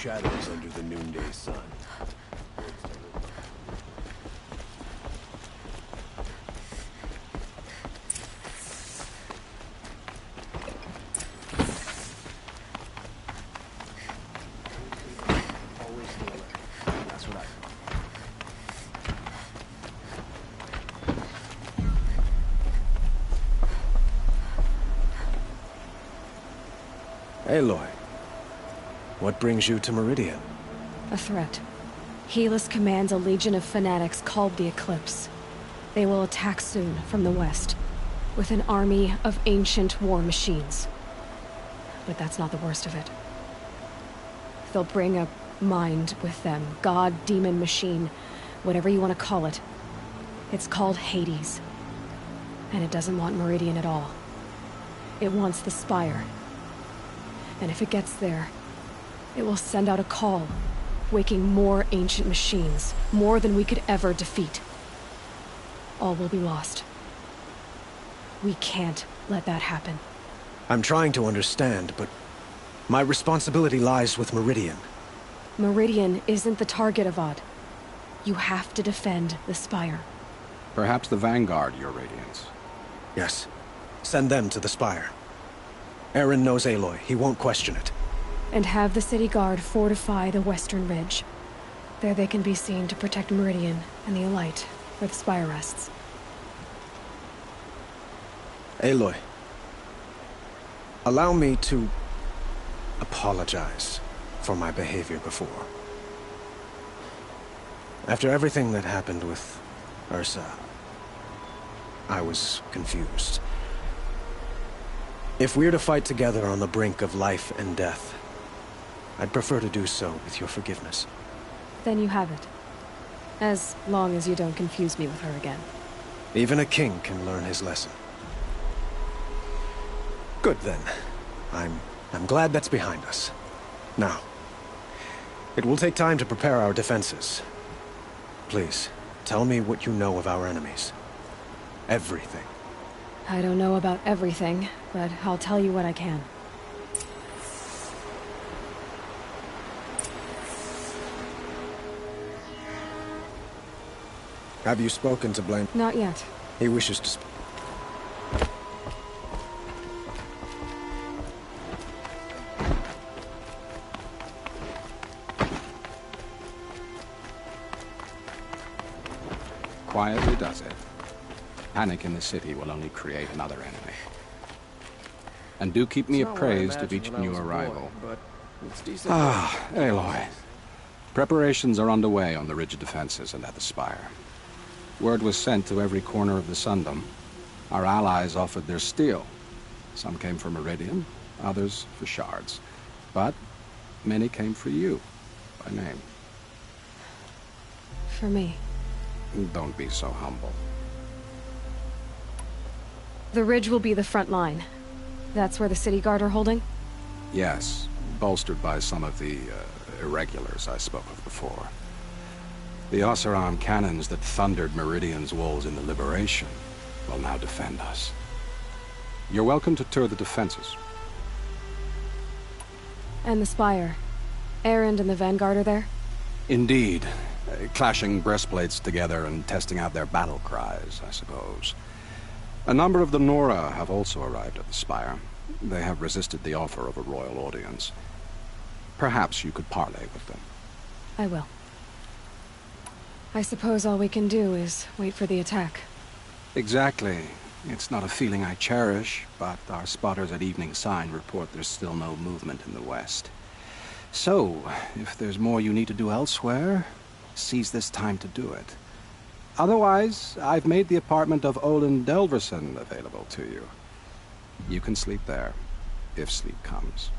Shadows under the noonday sun. That's what I thought. Aloy. What brings you to Meridian? A threat. Helis commands a legion of fanatics called the Eclipse. They will attack soon from the west, with an army of ancient war machines. But that's not the worst of it. They'll bring a mind with them, god, demon, machine, whatever you want to call it. It's called Hades. And it doesn't want Meridian at all. It wants the Spire. And if it gets there, it will send out a call, waking more ancient machines, more than we could ever defeat. All will be lost. We can't let that happen. I'm trying to understand, but my responsibility lies with Meridian. Meridian isn't the target, Avad. You have to defend the Spire. Perhaps the Vanguard, Your Radiance. Yes. Send them to the Spire. Eren knows Aloy. He won't question it. And have the city guard fortify the western ridge. There they can be seen to protect Meridian and the Elite, where the Spire rests. Aloy, allow me to apologize for my behavior before. After everything that happened with Ursa, I was confused. If we're to fight together on the brink of life and death, I'd prefer to do so with your forgiveness. Then you have it. As long as you don't confuse me with her again. Even a king can learn his lesson. Good then. I'm glad that's behind us. Now, it will take time to prepare our defenses. Please, tell me what you know of our enemies. Everything. I don't know about everything, but I'll tell you what I can. Have you spoken to Blaine? Not yet. He wishes to speak. Quietly does it. Panic in the city will only create another enemy. And do keep me appraised of each new arrival. Aloy. Preparations are underway on the ridge defenses and at the spire. Word was sent to every corner of the Sundom. Our allies offered their steel. Some came for Meridian, others for shards. But many came for you, by name. For me. Don't be so humble. The ridge will be the front line. That's where the city guard are holding? Yes, bolstered by some of the irregulars I spoke of before. The Oseram cannons that thundered Meridian's walls in the Liberation will now defend us. You're welcome to tour the defenses. And the spire. Erend and the Vanguard are there? Indeed. Clashing breastplates together and testing out their battle cries, I suppose. A number of the Nora have also arrived at the spire. They have resisted the offer of a royal audience. Perhaps you could parley with them. I will. I suppose all we can do is wait for the attack. Exactly. It's not a feeling I cherish, but our spotters at Evening Sign report there's still no movement in the west. So, if there's more you need to do elsewhere, seize this time to do it. Otherwise, I've made the apartment of Olin Delverson available to you. You can sleep there, if sleep comes.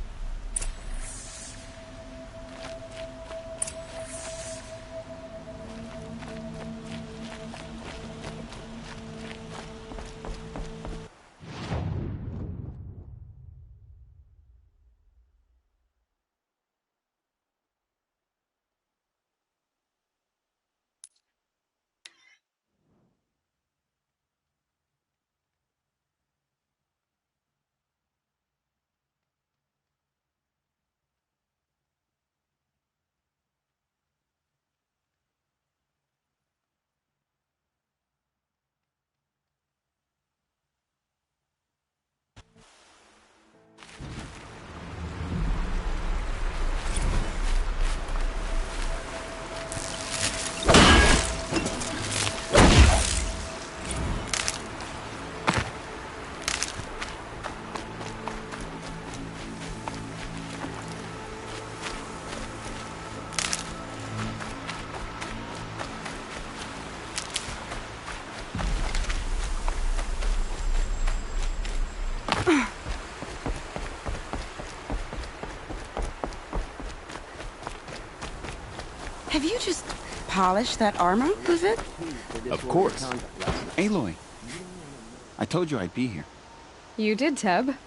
Have you just polished that armor with it? Of course. Aloy, I told you I'd be here. You did, Teb.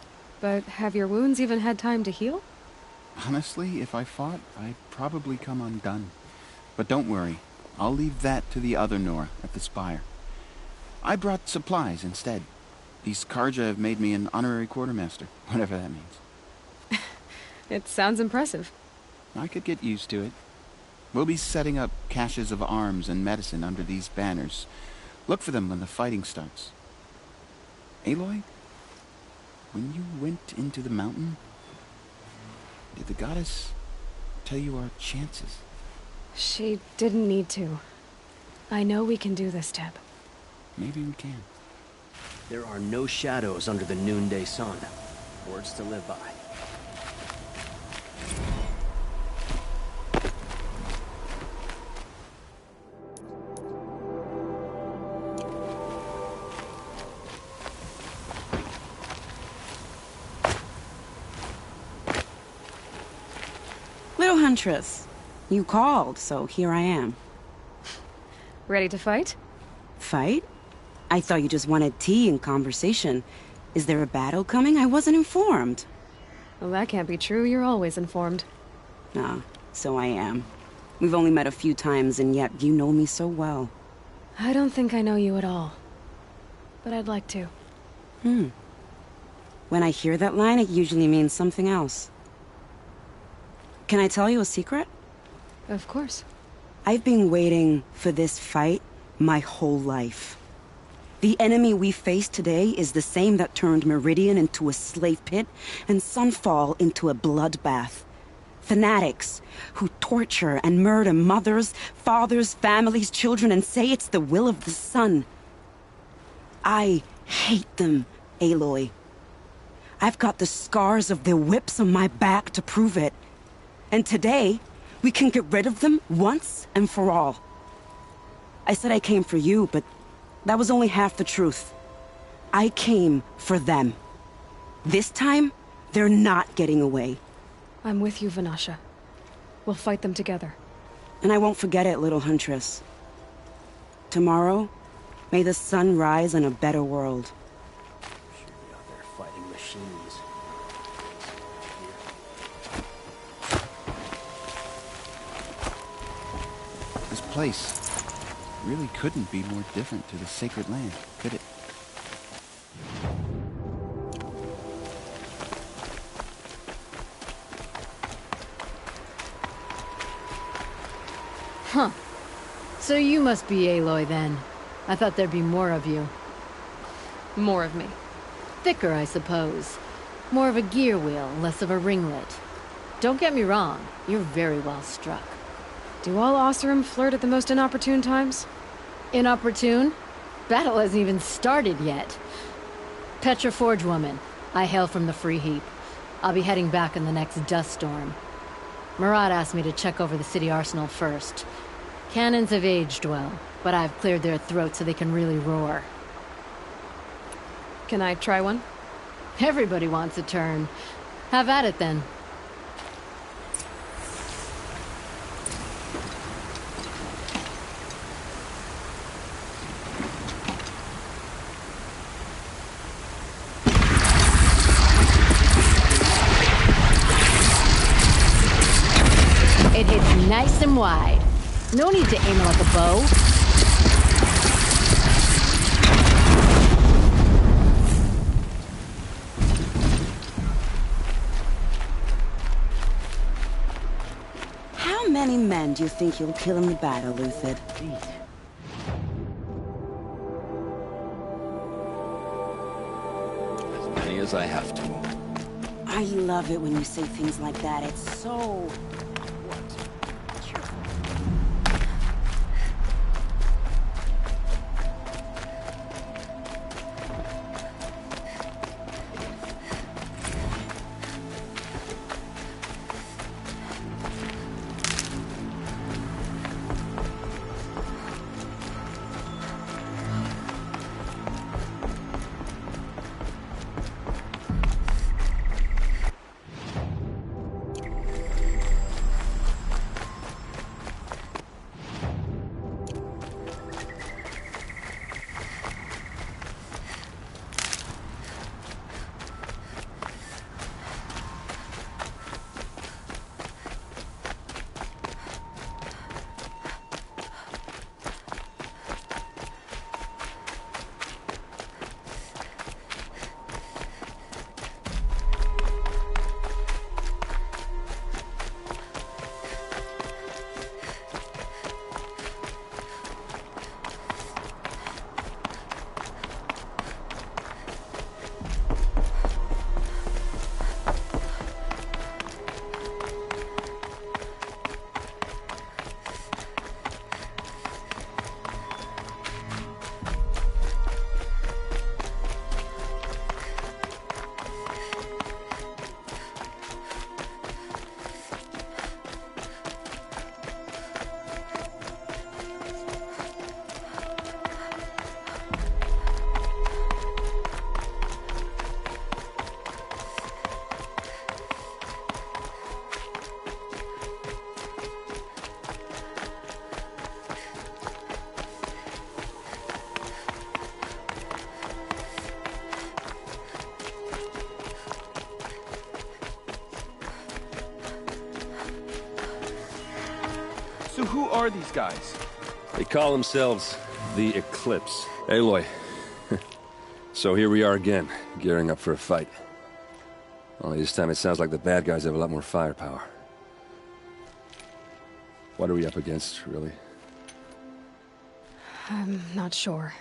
But have your wounds even had time to heal? Honestly, if I fought, I'd probably come undone. But don't worry, I'll leave that to the other Nora at the spire. I brought supplies instead. These Karja have made me an honorary quartermaster, whatever that means. It sounds impressive. I could get used to it. We'll be setting up caches of arms and medicine under these banners. Look for them when the fighting starts. Aloy, when you went into the mountain, did the goddess tell you our chances? She didn't need to. I know we can do this, Teb. Maybe we can. There are no shadows under the noonday sun. Words to live by. Little Huntress, you called, so here I am. Ready to fight? Fight? I thought you just wanted tea and conversation. Is there a battle coming? I wasn't informed. Well, that can't be true. You're always informed. Ah, so I am. We've only met a few times, and yet you know me so well. I don't think I know you at all. But I'd like to. When I hear that line, it usually means something else. Can I tell you a secret? Of course. I've been waiting for this fight my whole life. The enemy we face today is the same that turned Meridian into a slave pit and Sunfall into a bloodbath. Fanatics who torture and murder mothers, fathers, families, children, and say it's the will of the sun. I hate them, Aloy. I've got the scars of their whips on my back to prove it. And today, we can get rid of them once and for all. I said I came for you, but that was only half the truth. I came for them. This time, they're not getting away. I'm with you, Vanasha. We'll fight them together. And I won't forget it, little huntress. Tomorrow, may the sun rise in a better world. Out there fighting machines. This place really couldn't be more different to the sacred land, could it? Huh. So you must be Aloy then. I thought there'd be more of you. More of me. Thicker, I suppose. More of a gear wheel, less of a ringlet. Don't get me wrong, you're very well struck. Do all Oseram flirt at the most inopportune times? Inopportune? Battle hasn't even started yet. Petra Forge woman. I hail from the Free Heap. I'll be heading back in the next dust storm. Murad asked me to check over the city arsenal first. Cannons have aged well, but I've cleared their throats so they can really roar. Can I try one? Everybody wants a turn. Have at it then. It hits nice and wide. No need to aim it like a bow. How many men do you think you'll kill in the battle, Luthid? As many as I have to. I love it when you say things like that. It's so... So who are these guys? They call themselves the Eclipse. Aloy. So here we are again, gearing up for a fight. Only this time it sounds like the bad guys have a lot more firepower. What are we up against, really? I'm not sure.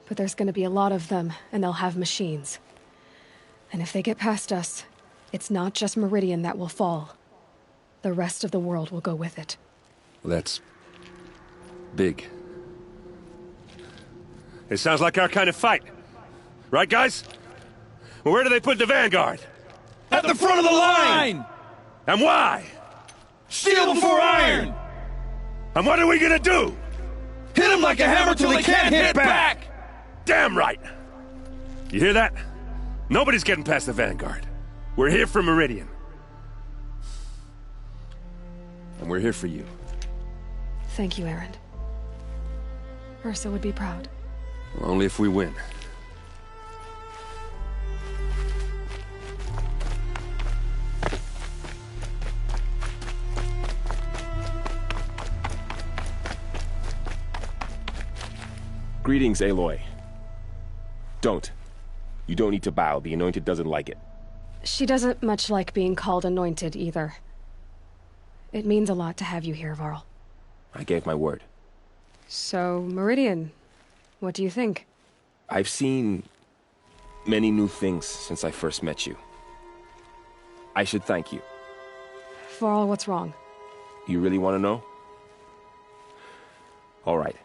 But there's gonna be a lot of them, and they'll have machines. And if they get past us, it's not just Meridian that will fall. The rest of the world will go with it. Well, that's... big. It sounds like our kind of fight. Right, guys? Well, where do they put the Vanguard? At the front of the line! And why? Steel before iron! And what are we gonna do? Hit them like a hammer till they can't hit back! Damn right! You hear that? Nobody's getting past the Vanguard. We're here for Meridian. And we're here for you. Thank you, Aaron. Ursa would be proud. Well, only if we win. Greetings, Aloy. Don't. You don't need to bow. The Anointed doesn't like it. She doesn't much like being called Anointed, either. It means a lot to have you here, Varl. I gave my word. So, Meridian, what do you think? I've seen many new things since I first met you. I should thank you. Varl, what's wrong? You really want to know? All right.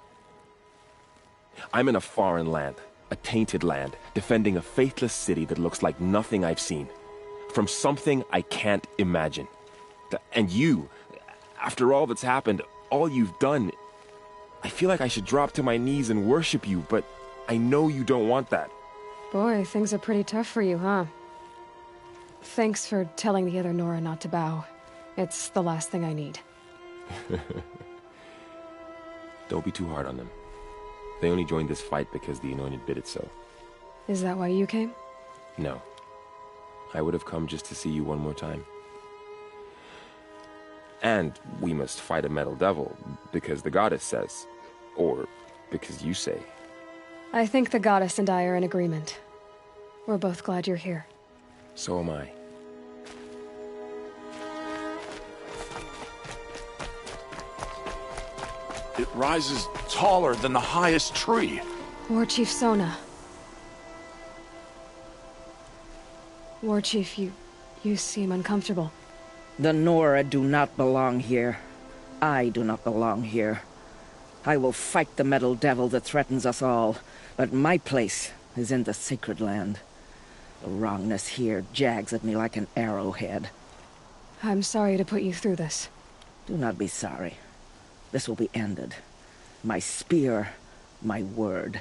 I'm in a foreign land, a tainted land, defending a faithless city that looks like nothing I've seen. From something I can't imagine. And you, after all that's happened, all you've done, I feel like I should drop to my knees and worship you, but I know you don't want that. Boy, things are pretty tough for you, huh? Thanks for telling the other Nora not to bow. It's the last thing I need. Don't be too hard on them. They only joined this fight because the Anointed bid it so. Is that why you came? No. I would have come just to see you one more time. And we must fight a metal devil, because the goddess says. Or because you say. I think the goddess and I are in agreement. We're both glad you're here. So am I. It rises taller than the highest tree. War Chief Sona. War Chief, you seem uncomfortable. The Nora do not belong here. I do not belong here. I will fight the metal devil that threatens us all, but my place is in the sacred land. The wrongness here jags at me like an arrowhead. I'm sorry to put you through this. Do not be sorry. This will be ended. My spear, my word.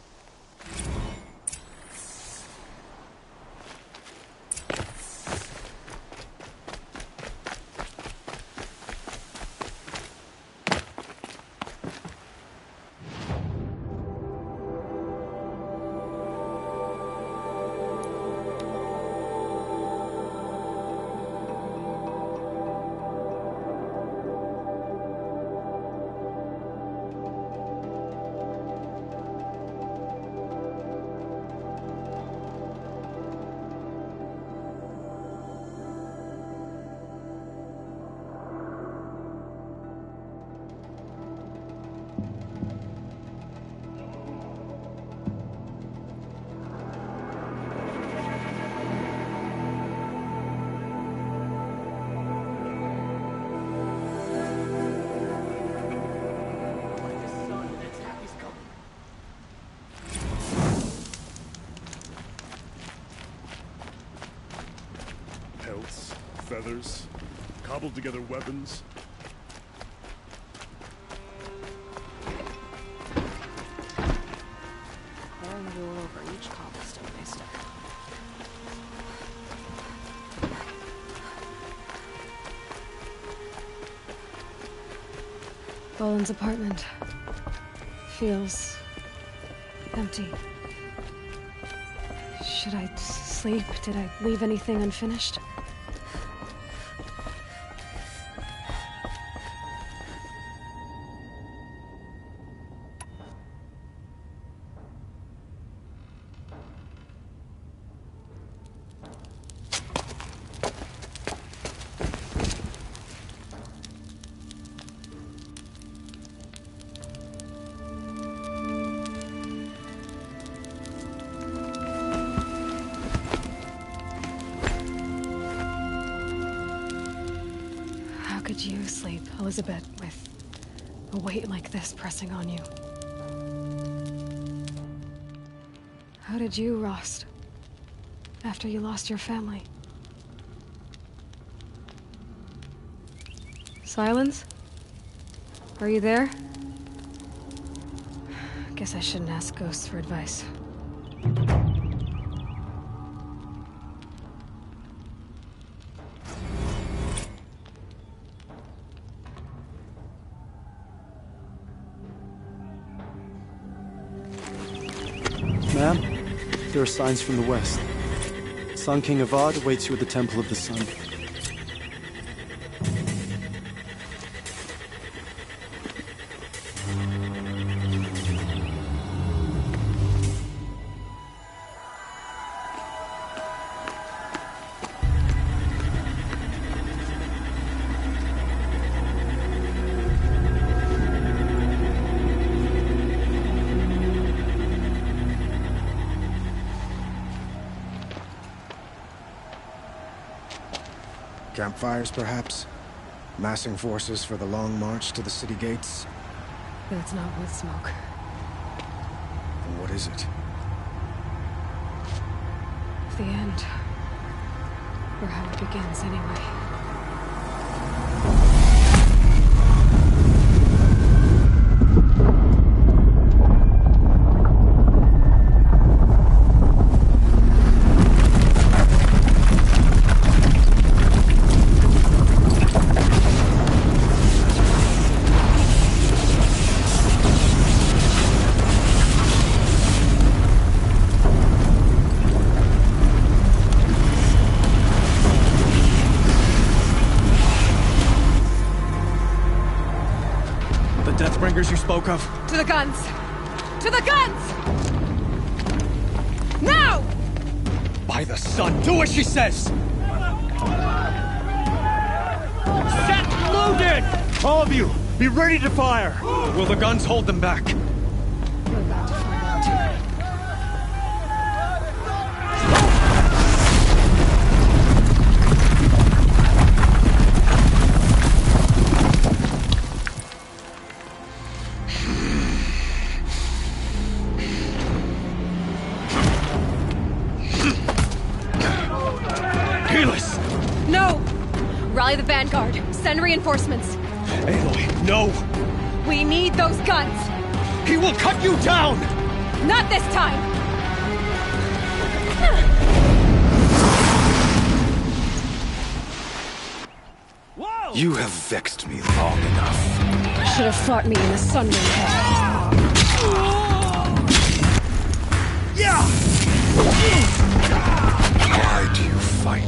Feathers, cobbled together weapons. Pouring wool over each cobblestone I step on. Boland's apartment feels empty. Should I sleep? Did I leave anything unfinished? Elizabeth with a weight like this pressing on you. How did you rust after you lost your family? Silence? Are you there? Guess I shouldn't ask ghosts for advice. Ma'am, there are signs from the west. Sun King Avad awaits you at the Temple of the Sun. Campfires, perhaps? Massing forces for the long march to the city gates? That's not wood smoke. Then what is it? The end. Or how it begins, anyway. You spoke of? To the guns! To the guns! Now! By the sun, do as she says! Set loaded! All of you, be ready to fire! Will the guns hold them back? We're about to find out too. Rally the vanguard. Send reinforcements. Aloy, no! We need those guns! He will cut you down! Not this time! Whoa! You have vexed me long enough. Should have fought me in the sun head. Yeah! Why do you fight?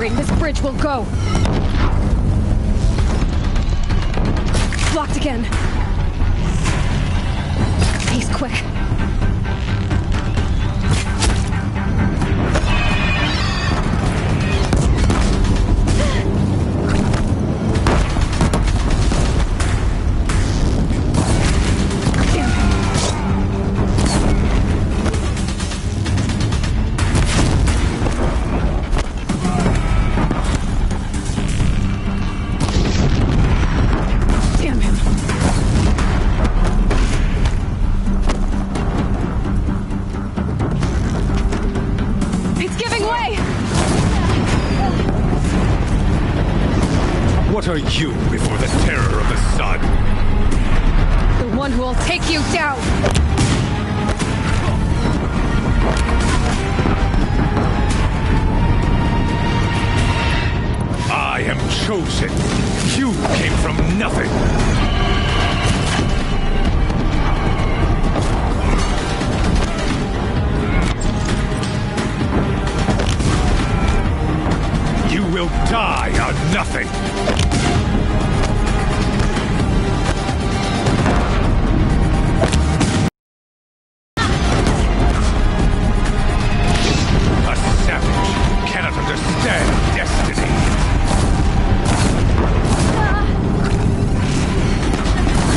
This bridge will go. Blocked again. He's quick. What are you before the terror of the sun? The one who will take you down! I am chosen. You came from nothing. You will die on nothing. A savage cannot understand destiny.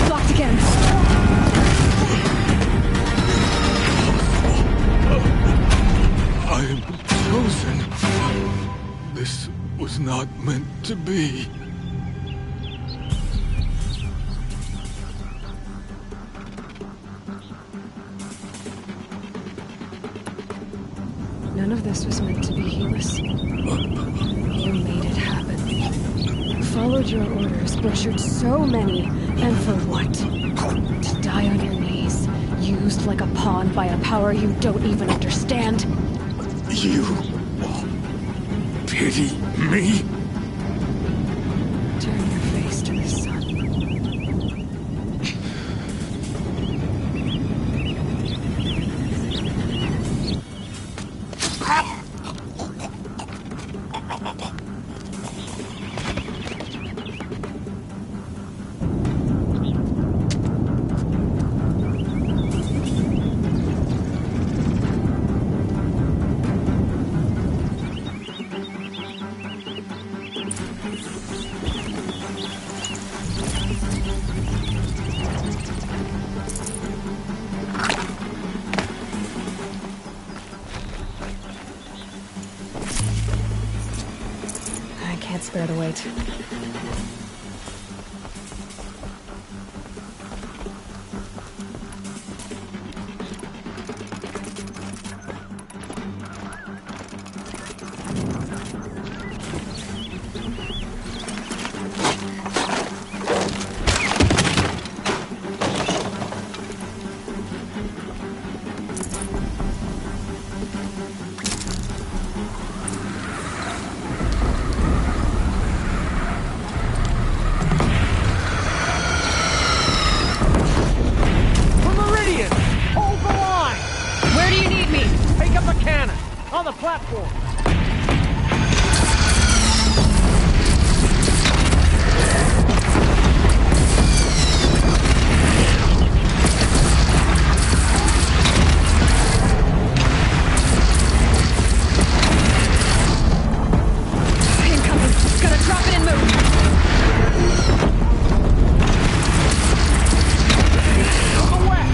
Blocked again. I am chosen. This was not meant to be. None of this was meant to be, Helis. You made it happen. Followed your orders, butchered so many, and for what? To die on your knees, used like a pawn by a power you don't even understand. You pity me? Turn your face to the sun. Can't spare the weight. On the platform! Incoming! Gotta drop it and move! On the west!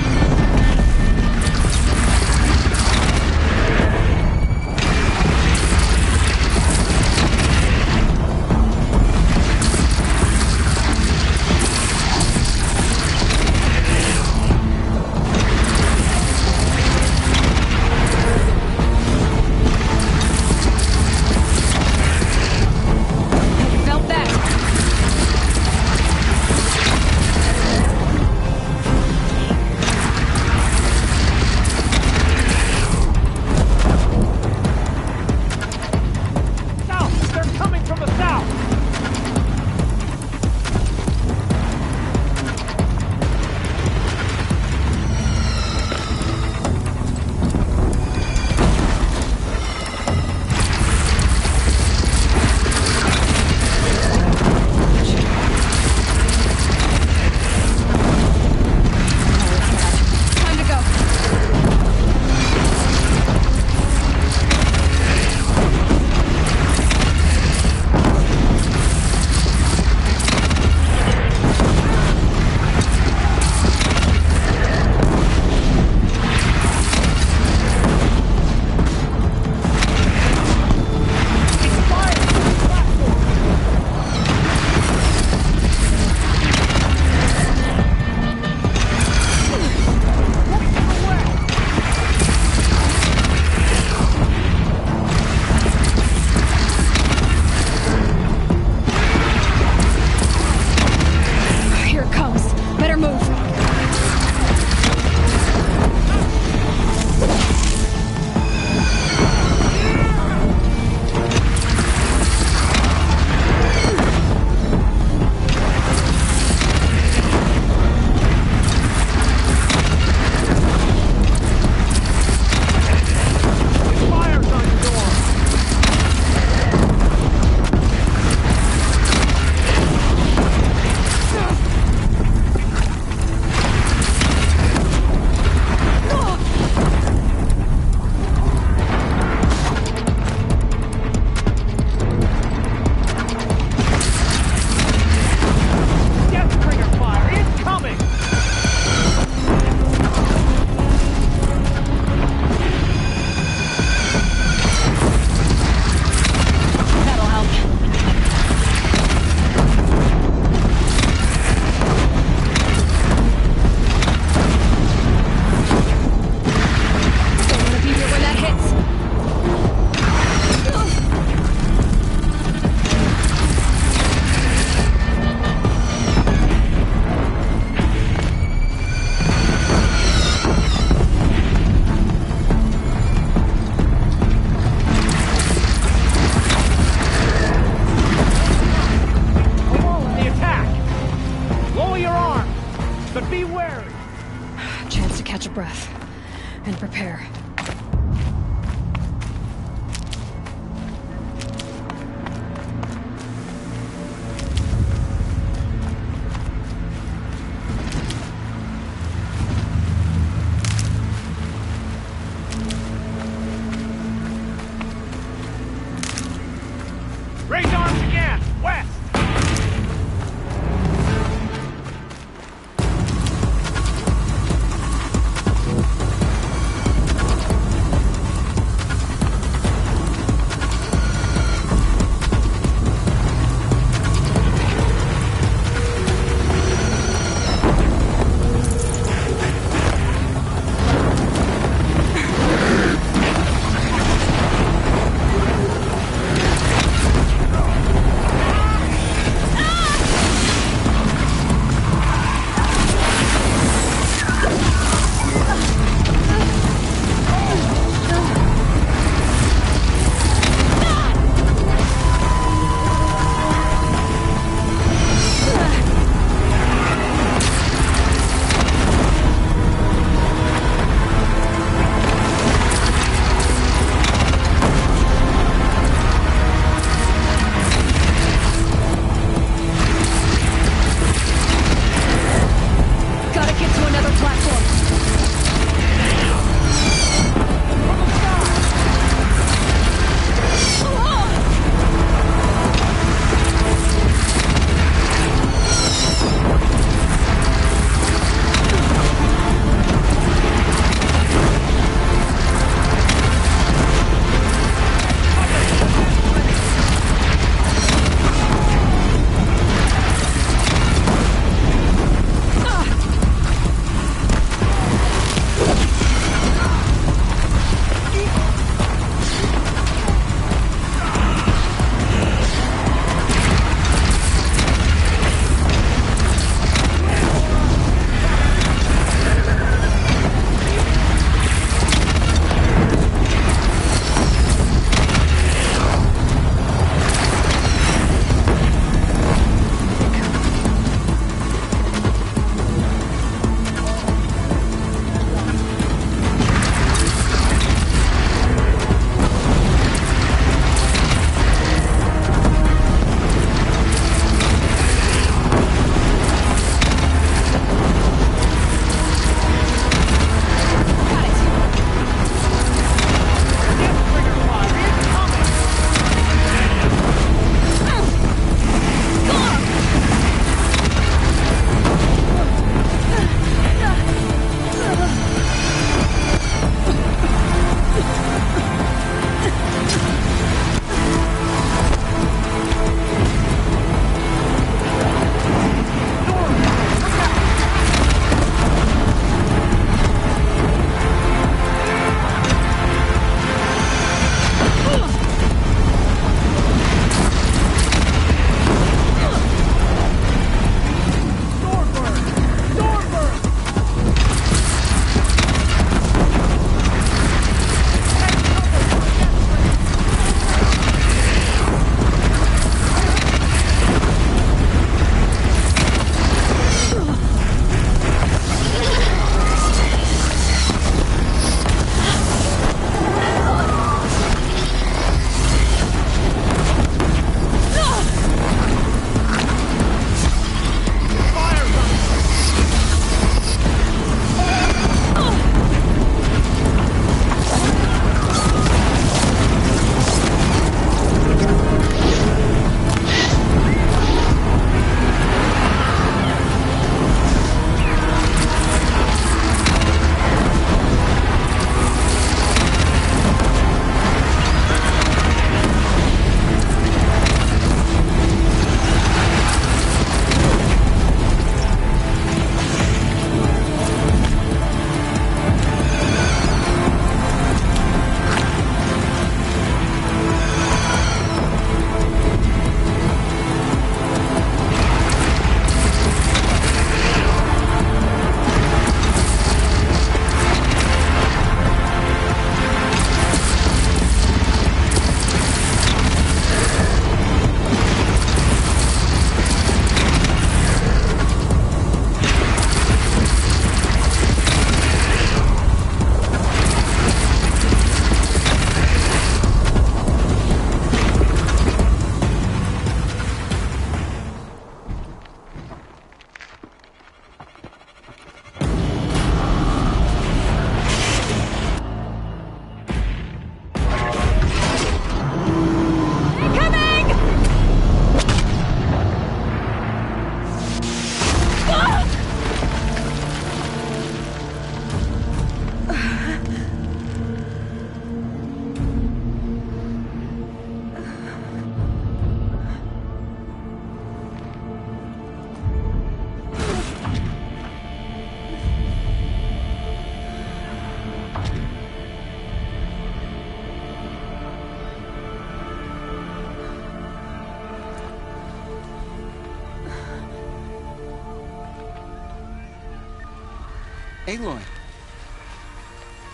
Aloy!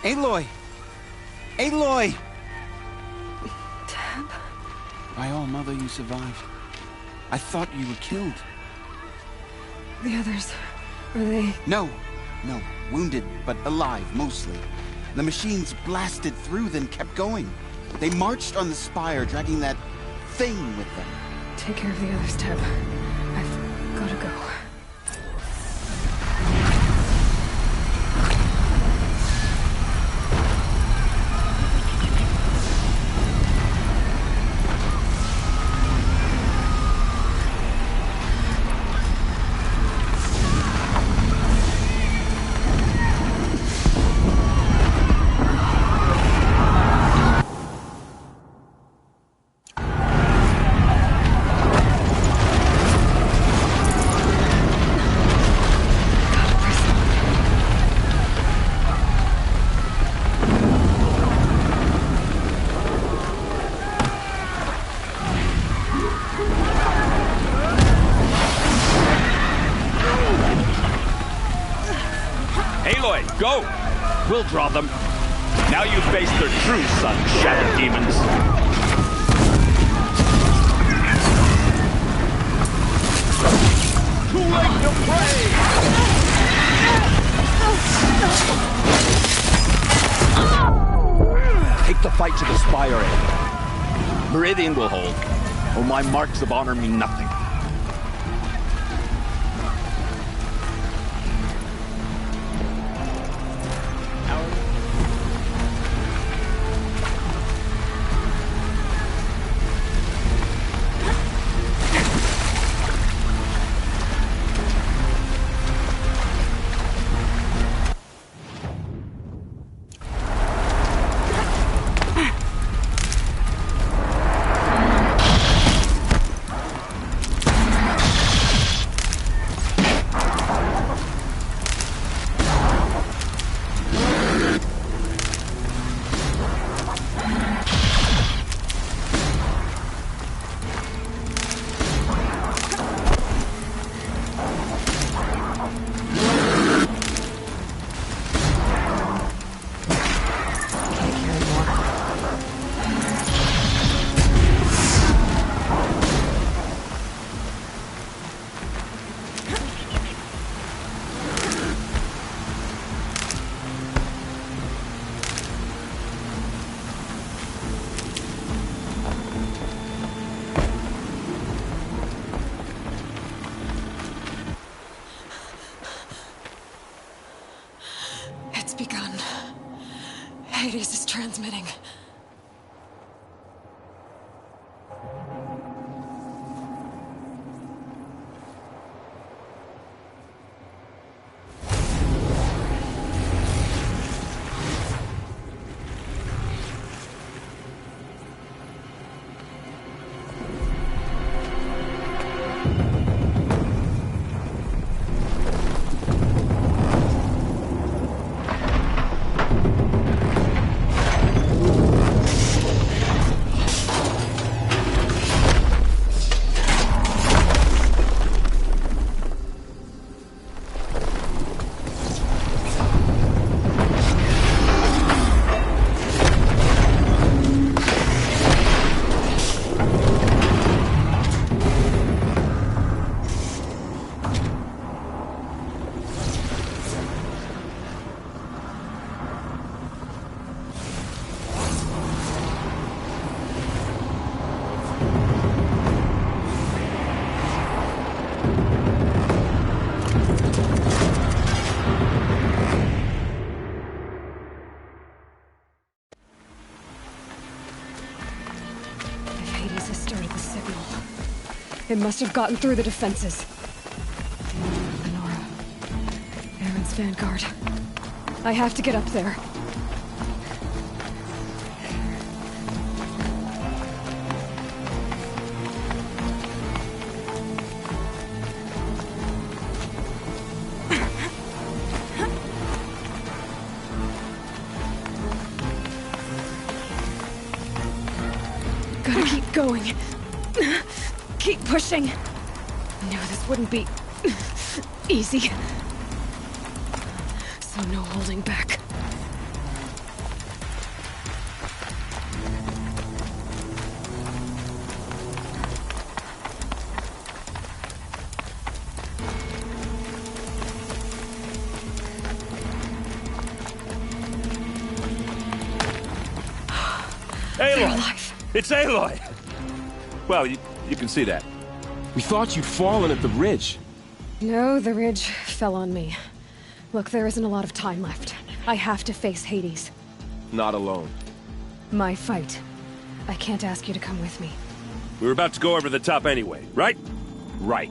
Aloy! Aloy! Dad? By all, Mother, you survived. I thought you were killed. The others, are they... No. Wounded, but alive, mostly. The machines blasted through, then kept going. They marched on the spire, dragging that thing with them. Take care of the others, Teb. I've gotta go. Go! We'll draw them. Now you face their true sun, shadow demons. Too late to pray! Take the fight to the spire, Aloy. Meridian will hold, or my marks of honor mean nothing. Hades is transmitting. It must have gotten through the defenses. Nora. Aaron's vanguard. I have to get up there. Gotta keep going. Keep pushing. Knew this wouldn't be easy. So So no holding back. Aloy! It's Aloy! Well, you can see that. We thought you'd fallen at the ridge. No, the ridge fell on me. Look, there isn't a lot of time left. I have to face Hades. Not alone. My fight. I can't ask you to come with me. We were about to go over the top anyway, right? Right.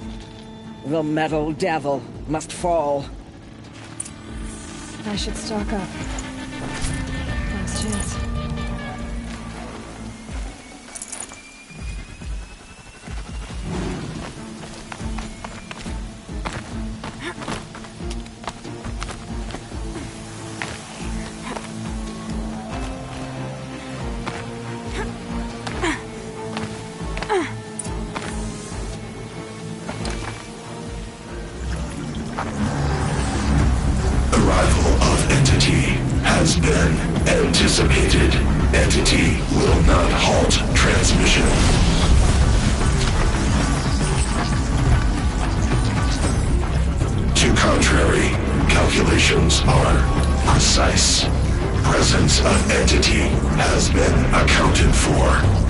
The metal devil must fall. I should stock up. Last chance. Has been anticipated. Entity will not halt transmission. To contrary, calculations are precise. Presence of entity has been accounted for.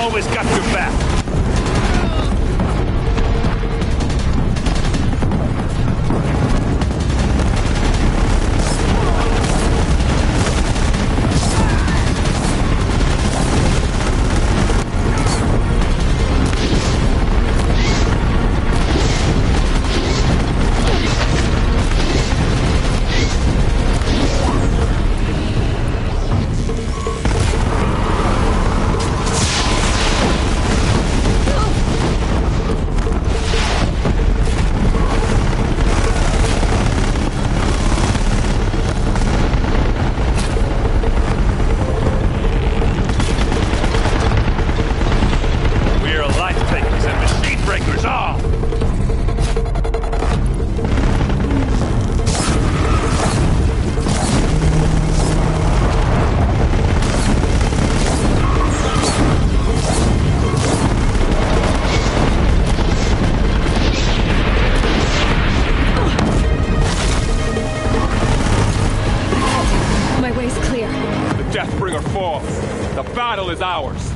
always got your back. Is ours.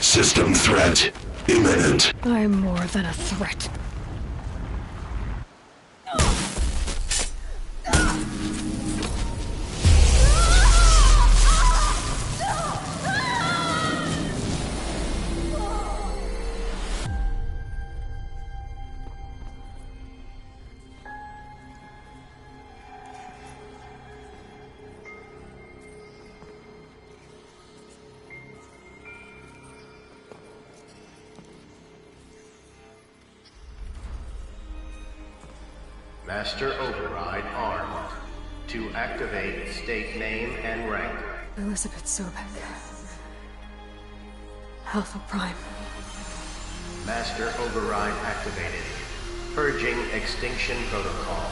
System threat imminent. I'm more than a threat. Master Override armed. To activate, state name and rank. Elizabeth Sobek. Alpha Prime. Master Override activated. Purging extinction protocol.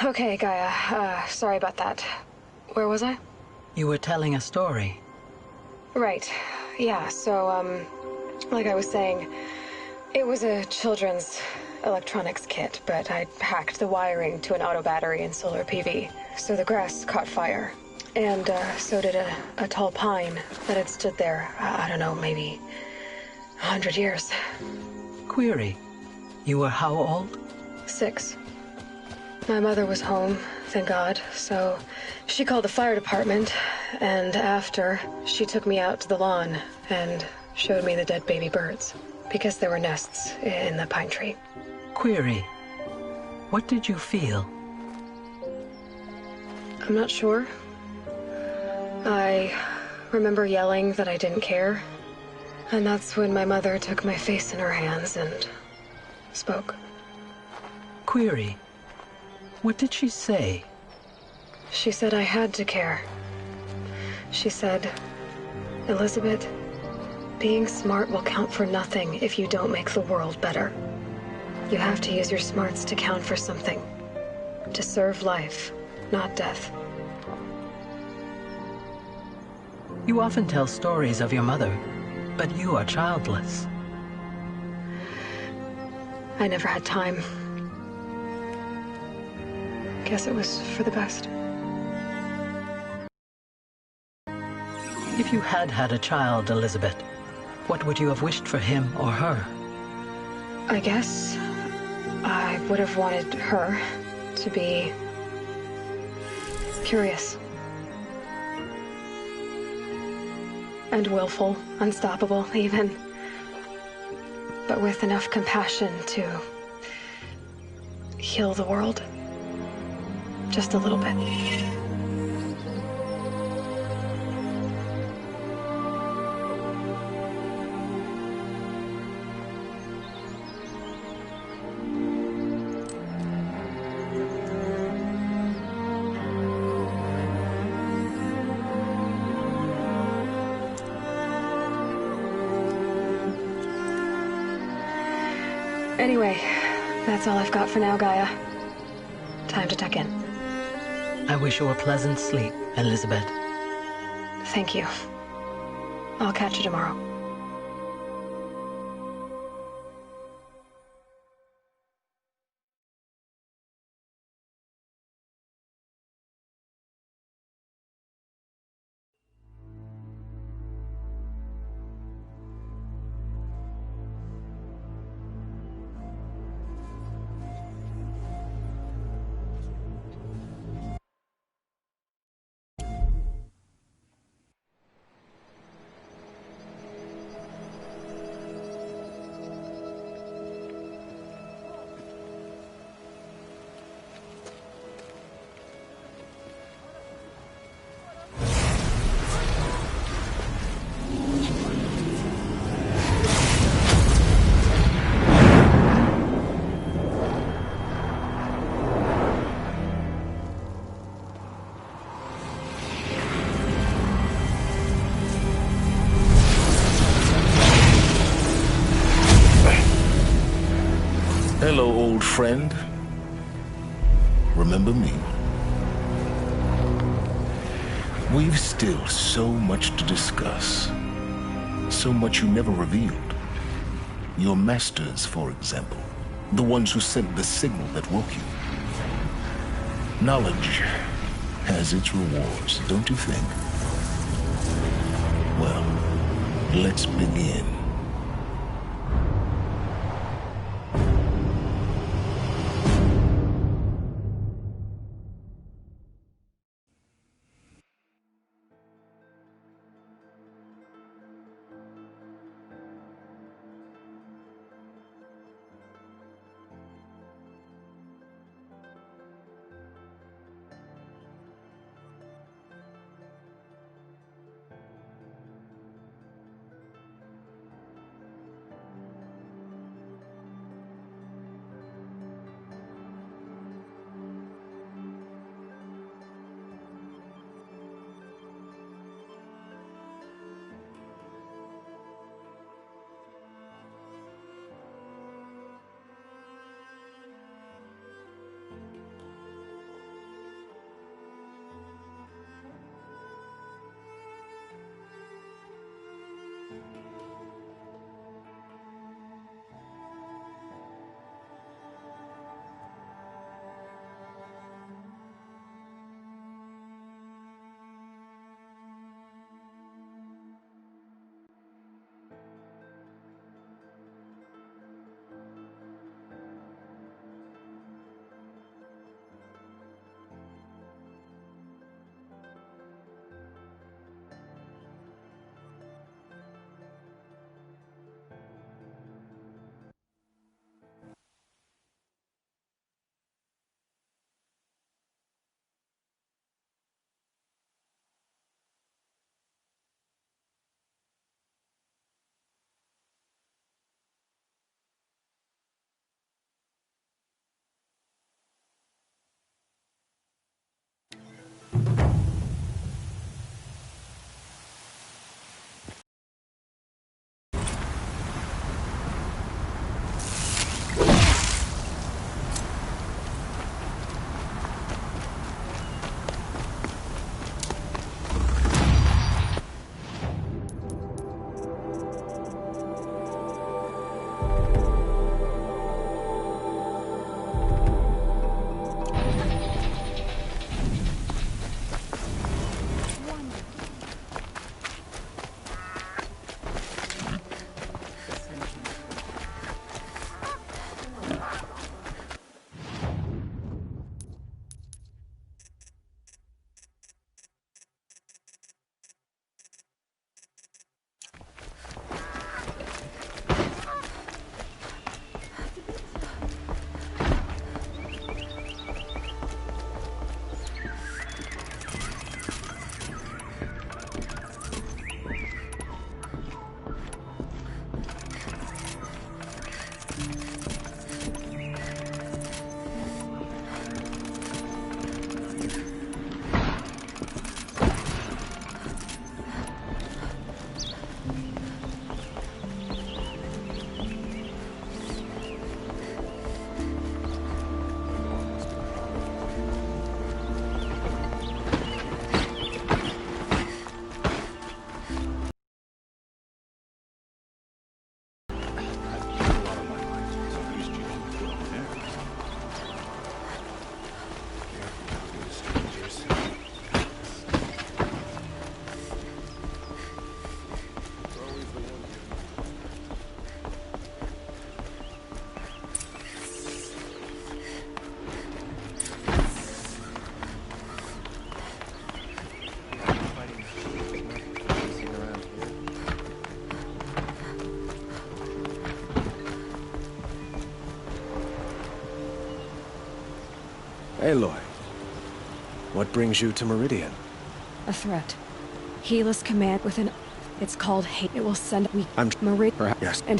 Okay, Gaia. Sorry about that. Where was I? You were telling a story. Right. Yeah, so, like I was saying, it was a children's electronics kit, but I'd hacked the wiring to an auto battery and solar PV. So the grass caught fire. And, so did a tall pine that had stood there, I don't know, maybe 100 years. Query. You were how old? 6. My mother was home, thank God, so she called the fire department, and after, she took me out to the lawn and showed me the dead baby birds, because there were nests in the pine tree. Query. What did you feel? I'm not sure. I remember yelling that I didn't care, and that's when my mother took my face in her hands and spoke. Query. What did she say? She said I had to care. She said, Elizabeth, being smart will count for nothing if you don't make the world better. You have to use your smarts to count for something. To serve life, not death. You often tell stories of your mother, but you are childless. I never had time. Guess it was for the best. If you had had a child, Elizabeth, what would you have wished for him or her? I guess I would have wanted her to be curious. And willful, unstoppable, even. But with enough compassion to heal the world. Just a little bit. Anyway, that's all I've got for now, Gaia. Time to tuck in. I wish you a pleasant sleep, Elizabeth. Thank you. I'll catch you tomorrow. Hello, old friend. Remember me? We've still so much to discuss. So much you never revealed. Your masters, for example. The ones who sent the signal that woke you. Knowledge has its rewards, don't you think? Well, let's begin. Aloy, what brings you to Meridian? A threat. Helis command within... It's called hate. It will send... Meridian... Yes. And...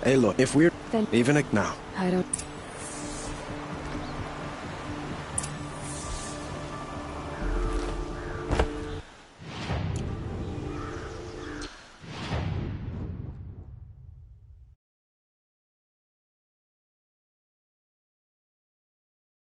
Aloy, if we're... Then... Even now. I don't...